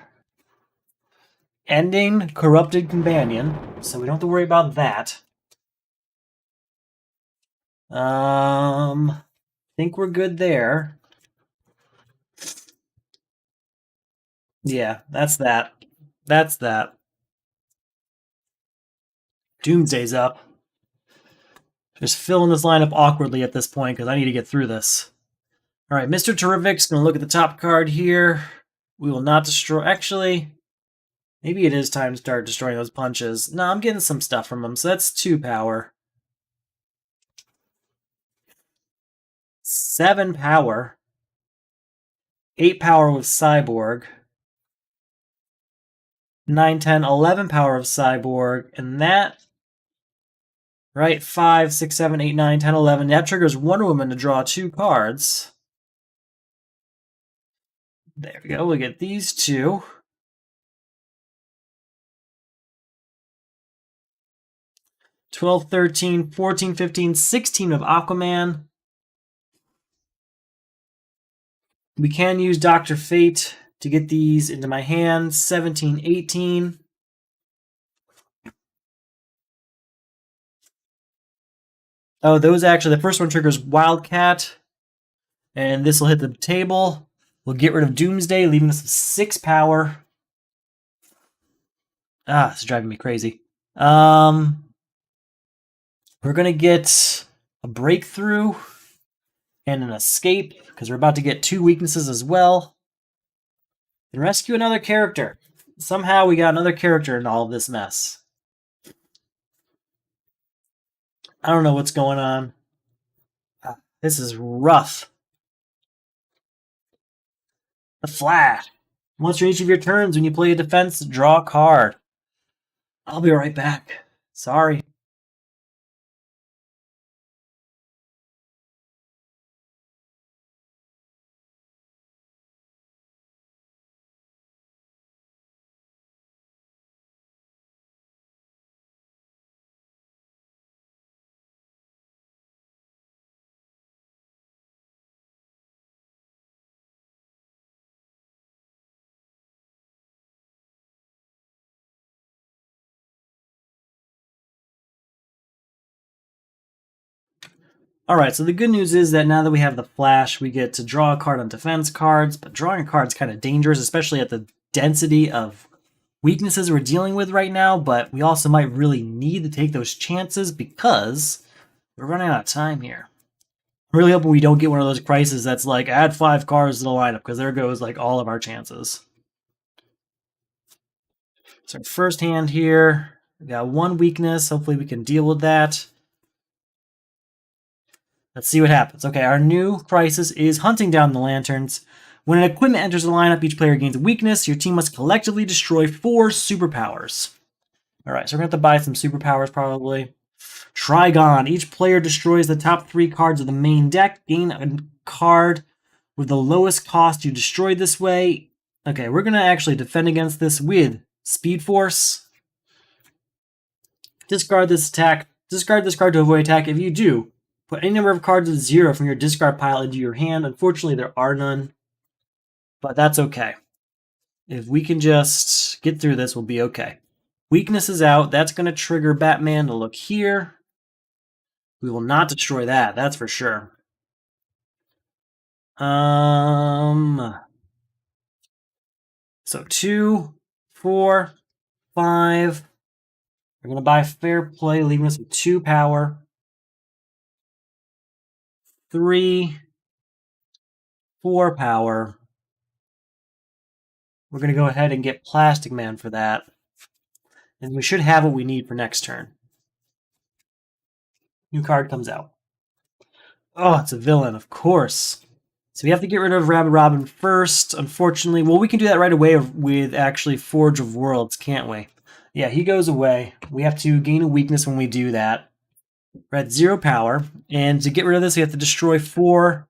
Ending Corrupted Companion, so we don't have to worry about that. Think we're good there. Yeah, that's that. That's that. Doomsday's up. Just filling this lineup awkwardly at this point because I need to get through this. All right, Mr. Terrific's going to look at the top card here. We will not destroy. Actually, maybe it is time to start destroying those punches. No, I'm getting some stuff from him, so that's 2 power. 7 power. 8 power with Cyborg. 9, 10, 11 power of Cyborg. And that, right, 5, 6, 7, 8, 9, 10, 11. That triggers Wonder Woman to draw 2 cards. There we go. We get these 2. 12, 13, 14, 15, 16 of Aquaman. We can use Dr. Fate to get these into my hand. 17, 18. Oh, those actually, the first one triggers Wildcat. And this will hit the table. We'll get rid of Doomsday, leaving us with 6 power. Ah, it's driving me crazy. We're going to get a breakthrough and an escape, because we're about to get 2 weaknesses as well. And rescue another character. Somehow we got another character in all of this mess. I don't know what's going on. This is rough. The Flash. Once for each of your turns, when you play a defense, draw a card. I'll be right back. Sorry. Alright, so the good news is that now that we have the flash, we get to draw a card on defense cards, but drawing a card is kind of dangerous, especially at the density of weaknesses we're dealing with right now, but we also might really need to take those chances because we're running out of time here. I'm really hoping we don't get one of those crises that's like, add 5 cards to the lineup, because there goes like all of our chances. So first hand here, we got 1 weakness. Hopefully we can deal with that. Let's see what happens. Okay, our new crisis is hunting down the lanterns. When an equipment enters the lineup, each player gains a weakness. Your team must collectively destroy 4 superpowers. Alright, so we're going to have to buy some superpowers probably. Trigon. Each player destroys the top 3 cards of the main deck. Gain a card with the lowest cost you destroyed this way. Okay, we're going to actually defend against this with Speed Force. Discard this attack. Discard this card to avoid attack. If you do, put any number of cards with 0 from your discard pile into your hand. Unfortunately, there are none, but that's okay. If we can just get through this, we'll be okay. Weakness is out. That's going to trigger Batman to look here. We will not destroy that, that's for sure. So 2, 4, 5. We're going to buy Fair Play, leaving us with 2 power. 3, 4 power. We're going to go ahead and get Plastic Man for that. And we should have what we need for next turn. New card comes out. Oh, it's a villain, of course. So we have to get rid of Rabbit Robin first, unfortunately. Well, we can do that right away with actually Forge of Worlds, can't we? Yeah, he goes away. We have to gain a weakness when we do that. We're at 0 power. And to get rid of this, we have to destroy 4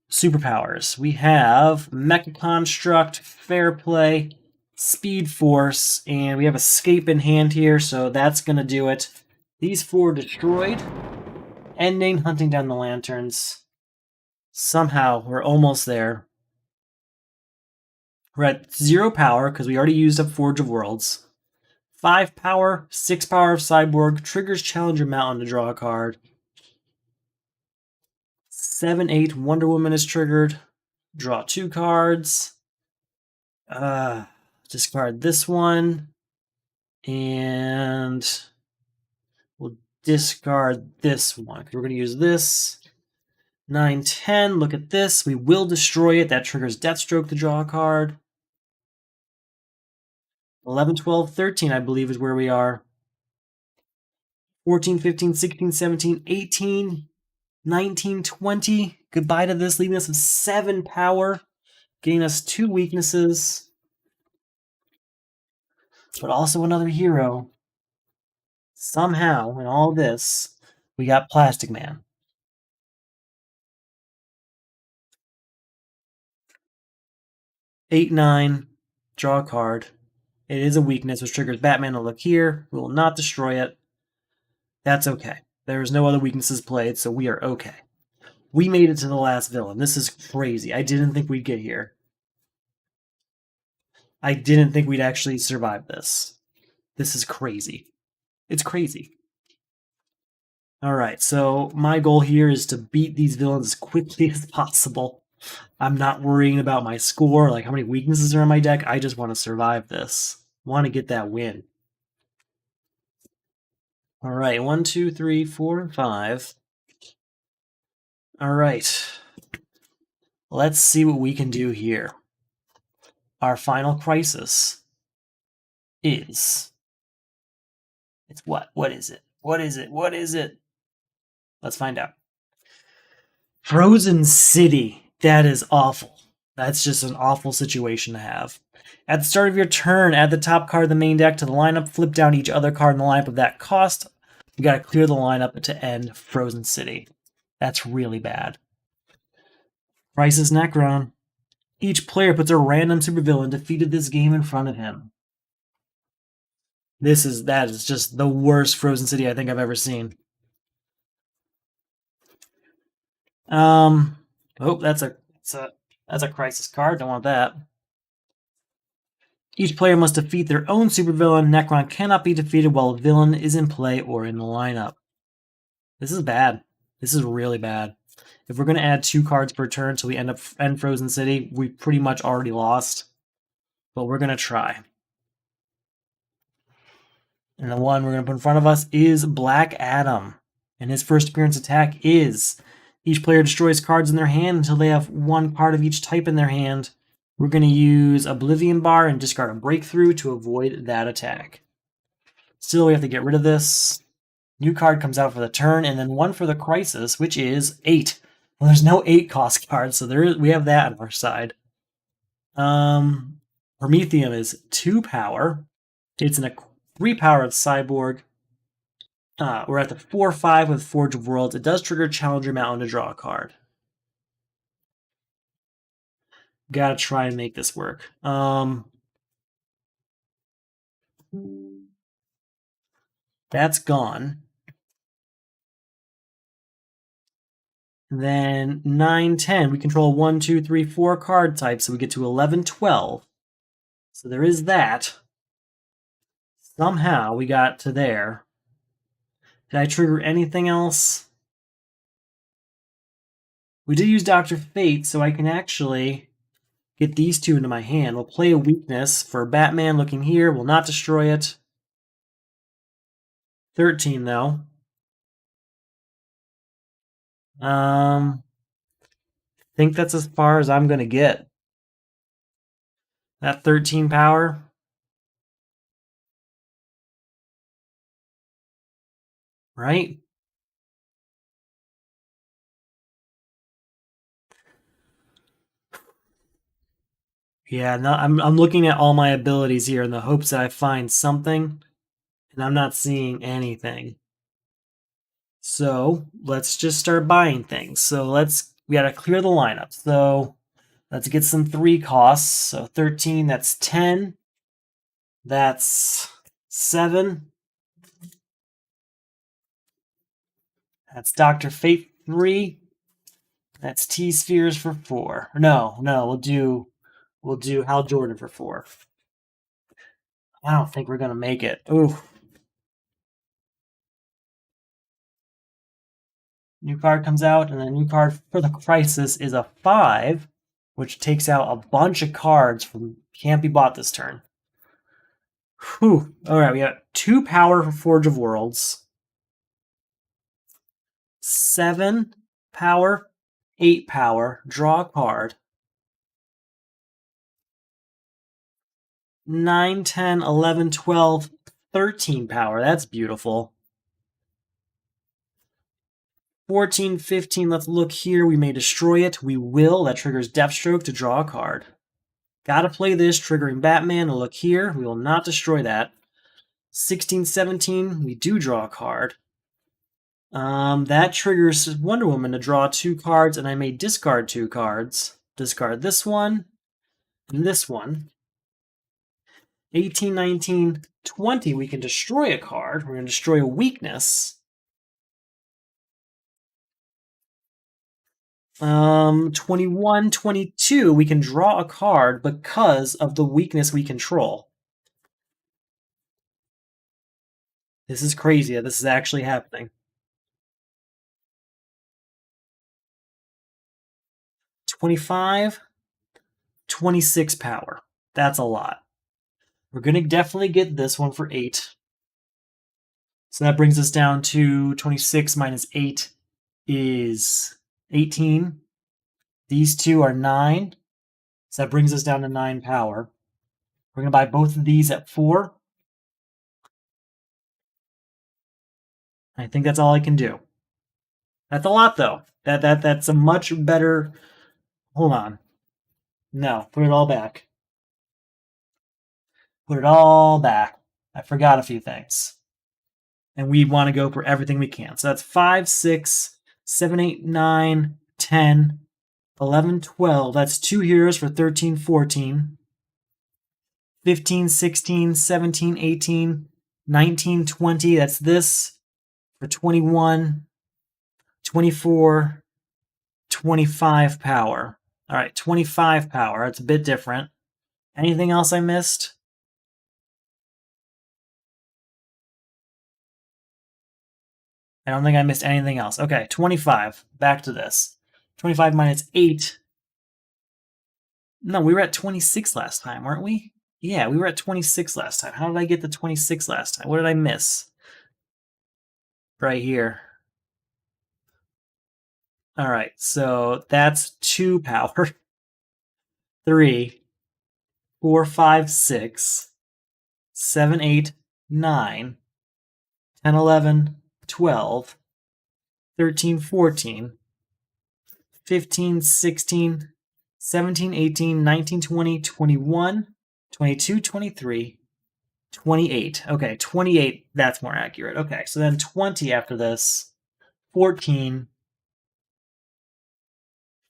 superpowers. We have Mecha Construct, Fair Play, Speed Force, and we have Escape in hand here, so that's going to do it. These 4 destroyed. Ending hunting down the lanterns. Somehow, we're almost there. We're at 0 power, because we already used up Forge of Worlds. 5 power, 6 power of Cyborg, triggers Challenger Mountain to draw a card. 7, 8, Wonder Woman is triggered. Draw 2 cards. Discard this one. And we'll discard this one, because we're going to use this. 9, 10, look at this. We will destroy it. That triggers Deathstroke to draw a card. 11, 12, 13, I believe, is where we are. 14, 15, 16, 17, 18, 19, 20. Goodbye to this, leaving us with 7 power, getting us 2 weaknesses, but also another hero. Somehow, in all this, we got Plastic Man. 8, 9, draw a card. It is a weakness, which triggers Batman to look here. We will not destroy it. That's okay. There is no other weaknesses played, so we are okay. We made it to the last villain. This is crazy. I didn't think we'd get here. I didn't think we'd actually survive this. This is crazy. It's crazy. Alright, so my goal here is to beat these villains as quickly as possible. I'm not worrying about my score, like how many weaknesses are in my deck. I just want to survive this. I want to get that win. Alright, 1, 2, 3, 4, 5. Alright. Let's see what we can do here. Our final crisis is... It's what? What is it? What is it? What is it? Let's find out. Frozen City. That is awful. That's just an awful situation to have. At the start of your turn, add the top card of the main deck to the lineup. Flip down each other card in the lineup of that cost. You gotta clear the lineup to end Frozen City. That's really bad. Crisis Necron. Each player puts a random supervillain defeated this game in front of him. That is just the worst Frozen City I think I've ever seen. Oh, that's a crisis card. Don't want that. Each player must defeat their own supervillain. Necron cannot be defeated while a villain is in play or in the lineup. This is bad. This is really bad. If we're going to add 2 cards per turn so we end Frozen City, we pretty much already lost. But we're going to try. And the one we're going to put in front of us is Black Adam. And his first appearance attack is each player destroys cards in their hand until they have 1 card of each type in their hand. We're going to use Oblivion Bar and discard a Breakthrough to avoid that attack. Still, we have to get rid of this. New card comes out for the turn, and then 1 for the Crisis, which is 8. Well, there's no 8 cost cards, so we have that on our side. Prometheum is 2 power. It's a 3-powered cyborg. We're at the 4/5 with Forge of Worlds. It does trigger Challenger Mountain to draw a card. Gotta try and make this work. That's gone. Then 9, 10. We control 1, 2, 3, 4 card types, so we get to 11, 12. So there is that. Somehow we got to there. Did I trigger anything else? We did use Dr. Fate, so I can actually get these 2 into my hand. We'll play a weakness for Batman looking here. We'll not destroy it. 13, though. I think that's as far as I'm going to get. That 13 power. Right? Yeah, no, I'm looking at all my abilities here in the hopes that I find something, and I'm not seeing anything. So let's just start buying things. So we gotta clear the lineup. So let's get some 3 costs. So 13, that's 10. That's 7. That's Dr. Fate 3. That's T-Spheres for 4. No, we'll do Hal Jordan for 4. I don't think we're gonna make it. Ooh. New card comes out, and the new card for the Crisis is a 5, which takes out a bunch of cards from can't be bought this turn. Whew. Alright, we got 2 power for Forge of Worlds. 7 power, 8 power, draw a card. 9, 10, 11, 12, 13 power. That's beautiful. 14, 15, let's look here. We may destroy it. We will. That triggers Deathstroke to draw a card. Gotta play this, triggering Batman. And look here. We will not destroy that. 16, 17, we do draw a card. That triggers Wonder Woman to draw 2 cards, and I may discard 2 cards. Discard this one and this one. 18, 19, 20, we can destroy a card. We're going to destroy a weakness. 21, 22, we can draw a card because of the weakness we control. This is crazy that this is actually happening. 25, 26 power. That's a lot. We're going to definitely get this one for 8. So that brings us down to 26 minus 8 is 18. These 2 are 9. So that brings us down to 9 power. We're going to buy both of these at 4. I think that's all I can do. That's a lot, though. That's a much better... Hold on. No, put it all back. Put it all back. I forgot a few things. And we want to go for everything we can. So that's 5, 6, 7, 8, 9, 10, 11, 12. That's 2 heroes for 13, 14. 15, 16, 17, 18, 19, 20. That's this for 21, 24, 25 power. All right, 25 power. That's a bit different. Anything else I missed? I don't think I missed anything else. Okay, 25. Back to this. 25 minus 8. No, we were at 26 last time, weren't we? Yeah, we were at 26 last time. How did I get to 26 last time? What did I miss? Right here. All right, so that's 2 power. 3, 4, 5, 6, 7, 8, 9, 10, 11, 12, 13, 14, 15, 16, 17, 18, 19, 20, 21, 22, 23, 28. Okay, 28, that's more accurate. Okay, so then 20 after this, 14.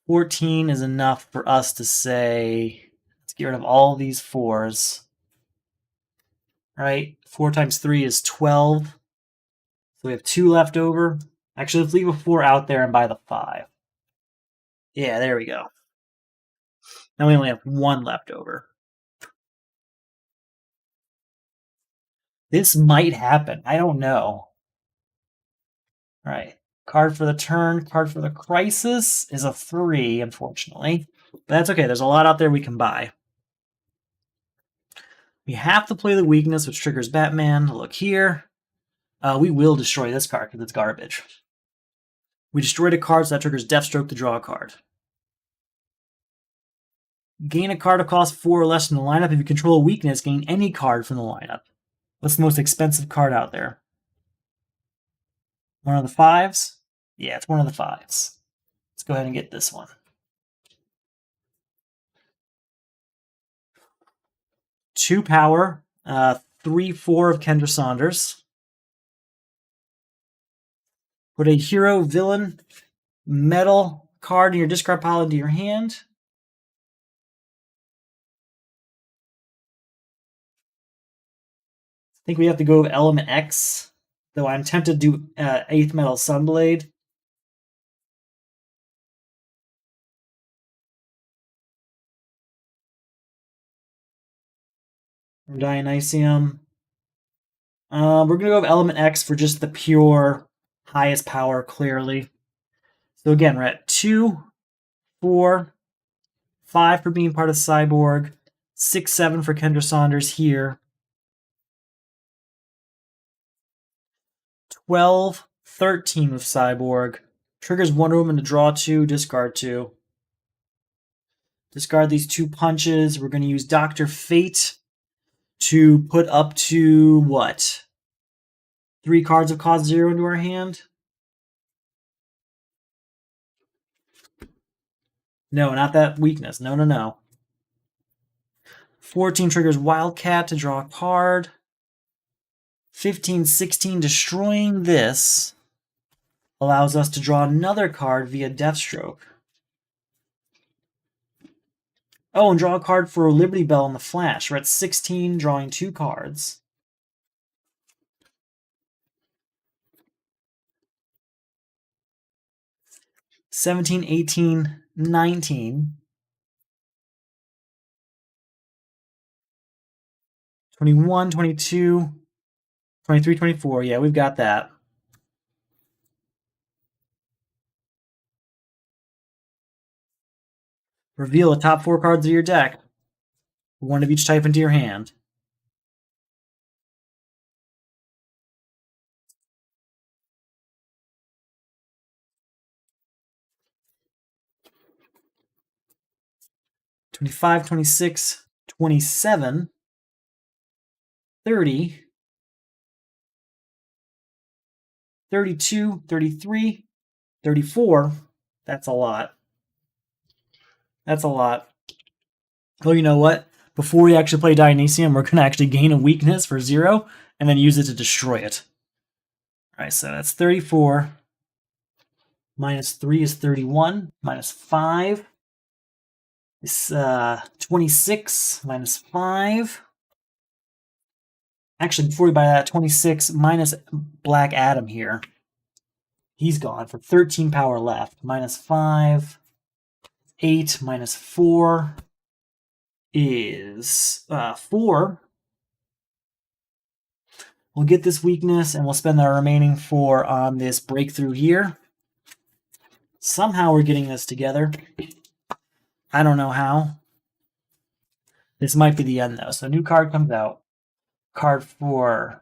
14 is enough for us to say, let's get rid of all these 4s. Right? 4 times 3 is 12. So we have 2 left over. Actually, let's leave a 4 out there and buy the 5. Yeah, there we go. Now we only have 1 left over. This might happen. I don't know. All right. Card for the turn, card for the crisis is a 3, unfortunately. But that's okay. There's a lot out there we can buy. We have to play the weakness, which triggers Batman. Look here. We will destroy this card because it's garbage. We destroyed a card, so that triggers Deathstroke to draw a card. Gain a card of cost 4 or less in the lineup. If you control a weakness, gain any card from the lineup. What's the most expensive card out there? One of the 5s? Yeah, it's one of the 5s. Let's go ahead and get this one. 2 power, 3/4 of Kendra Saunders. Put a hero, villain, metal card in your discard pile into your hand. I think we have to go with Element X, though I'm tempted to do 8th Metal Sunblade. Or Dionysium. We're going to go with Element X for just the pure highest power, clearly. So again, we're at 2, 4, 5 for being part of Cyborg, 6, 7 for Kendra Saunders here, 12, 13 with Cyborg. Triggers Wonder Woman to draw 2, discard 2. Discard these 2 punches. We're going to use Dr. Fate to put up to, what? 3 cards of cost 0 into our hand? No, not that weakness. No, no, no. 14 triggers Wildcat to draw a card. 15, 16, destroying this allows us to draw another card via Deathstroke. Oh, and draw a card for Liberty Bell in the Flash. We're at 16, drawing 2 cards. $17, 18, 19. 21, 22, 23, 24. Yeah, we've got that. Reveal the top 4 cards of your deck. 1 of each type into your hand. $25, 26, 27, 30, 32, 33, 34. That's a lot. That's a lot. Oh, you know what? Before we actually play Dionysium, we're going to actually gain a weakness for 0 and then use it to destroy it. All right, so that's 34. Minus 3 is 31. Minus 5 is 26. Minus 5. Actually, before we buy that, 26 minus Black Adam here. He's gone for 13 power left. Minus 5. 8 minus 4 is 4. We'll get this weakness, and we'll spend our remaining 4 on this breakthrough here. Somehow we're getting this together. I don't know how. This might be the end, though. So new card comes out. Card for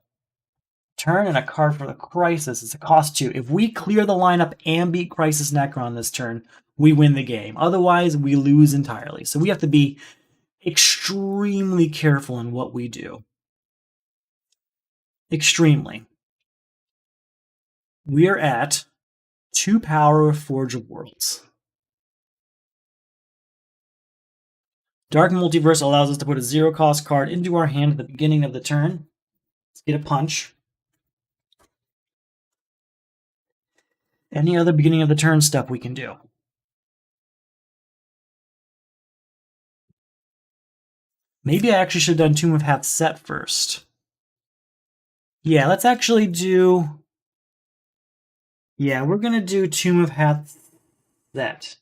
turn and a card for the Crisis. It's a cost 2. If we clear the lineup and beat Crisis Necron this turn, we win the game. Otherwise, we lose entirely. So we have to be extremely careful in what we do. Extremely. We are at 2 power of Forge of Worlds. Dark Multiverse allows us to put a 0-cost card into our hand at the beginning of the turn. Let's get a punch. Any other beginning of the turn stuff we can do. Maybe I actually should have done Tomb of Hath Set first. Yeah, let's actually do... Yeah, we're going to do Tomb of Hath Set.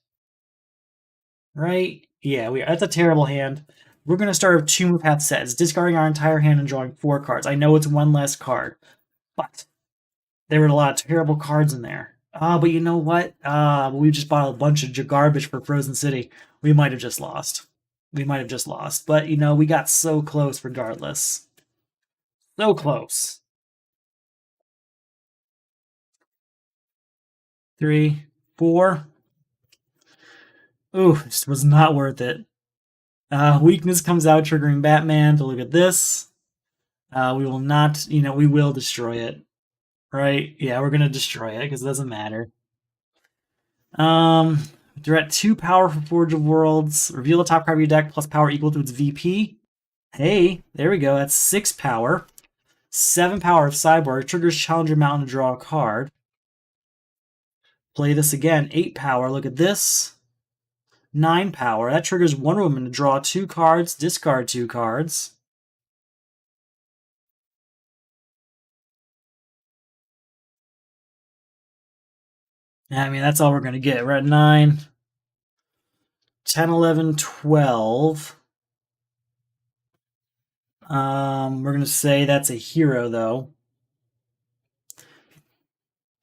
Right? Yeah, that's a terrible hand. We're going to start with Tomb of Hath Set. It's discarding our entire hand and drawing 4 cards. I know it's 1 less card, but there were a lot of terrible cards in there. But you know what? We just bought a bunch of garbage for Frozen City. We might have just lost. But, you know, we got so close regardless. So close. 3, 4. Ooh, this was not worth it. Weakness comes out, triggering Batman to look at this. We will not, we will destroy it. Right? Yeah, we're going to destroy it because it doesn't matter. You're at 2 power for Forge of Worlds. Reveal the top card of your deck plus power equal to its VP. Hey, there we go. That's 6 power. 7 power of Cyborg. Triggers Challenger Mountain to draw a card. Play this again. 8 power. Look at this. 9 power. That triggers Wonder Woman to draw 2 cards, discard 2 cards. I mean, that's all we're going to get. We're at 9, 10, 11, 12. We're going to say that's a hero, though.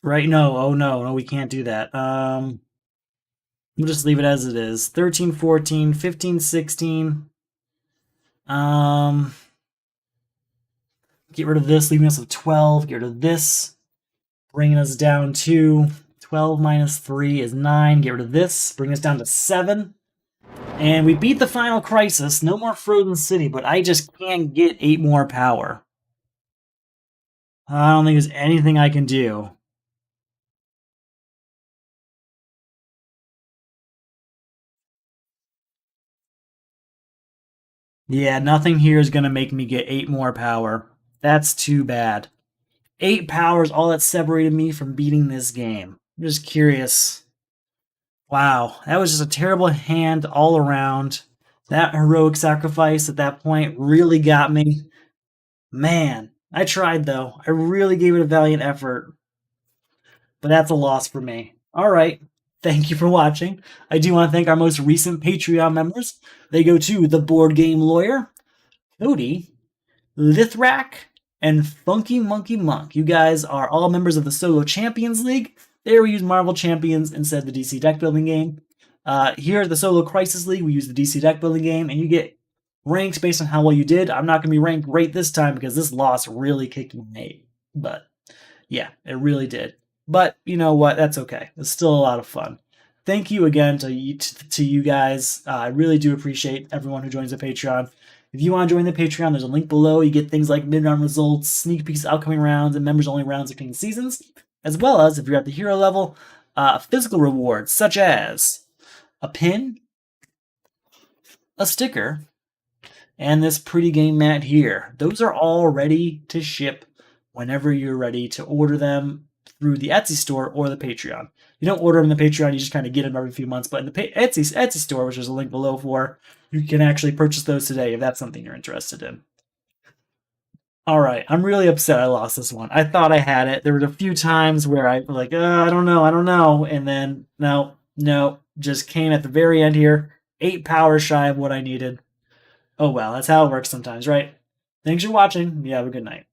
Right? No. Oh, no, we can't do that. We'll just leave it as it is. 13, 14, 15, 16. Get rid of this, leaving us with 12. Get rid of this, bringing us down to 12 minus 3 is 9. Get rid of this, bring us down to 7. And we beat the final Crisis. No more Frozen City, but I just can't get 8 more power. I don't think there's anything I can do. Yeah, nothing here is going to make me get 8 more power. That's too bad. 8 power is all that separated me from beating this game. I'm just curious. Wow, that was just a terrible hand all around. That heroic sacrifice at that point really got me. Man, I tried though. I really gave it a valiant effort. But that's a loss for me. All right. Thank you for watching. I do want to thank our most recent Patreon members. They go to The Board Game Lawyer, Cody, Lithrak, and Funky Monkey Monk. You guys are all members of the Solo Champions League. There we use Marvel Champions instead of the DC deck building game. Here at the Solo Crisis League, we use the DC deck building game, and you get ranked based on how well you did. I'm not going to be ranked great this time because this loss really kicked my butt. Yeah, it really did. But you know what? That's okay. It's still a lot of fun. Thank you again to you guys. I really do appreciate everyone who joins the Patreon. If you want to join the Patreon, there's a link below. You get things like mid-round results, sneak peeks of upcoming rounds, and members-only rounds between seasons, as well as, if you're at the hero level, physical rewards such as a pin, a sticker, and this pretty game mat here. Those are all ready to ship whenever you're ready to order them through the Etsy store or the Patreon. You don't order them in the Patreon, you just kind of get them every few months. But in the Etsy store, which there's a link below for, you can actually purchase those today if that's something you're interested in. All right, I'm really upset I lost this one. I thought I had it. There were a few times where I was like, I don't know. And then, no, just came at the very end here. 8 power shy of what I needed. Oh, well, that's how it works sometimes, right? Thanks for watching. You have a good night.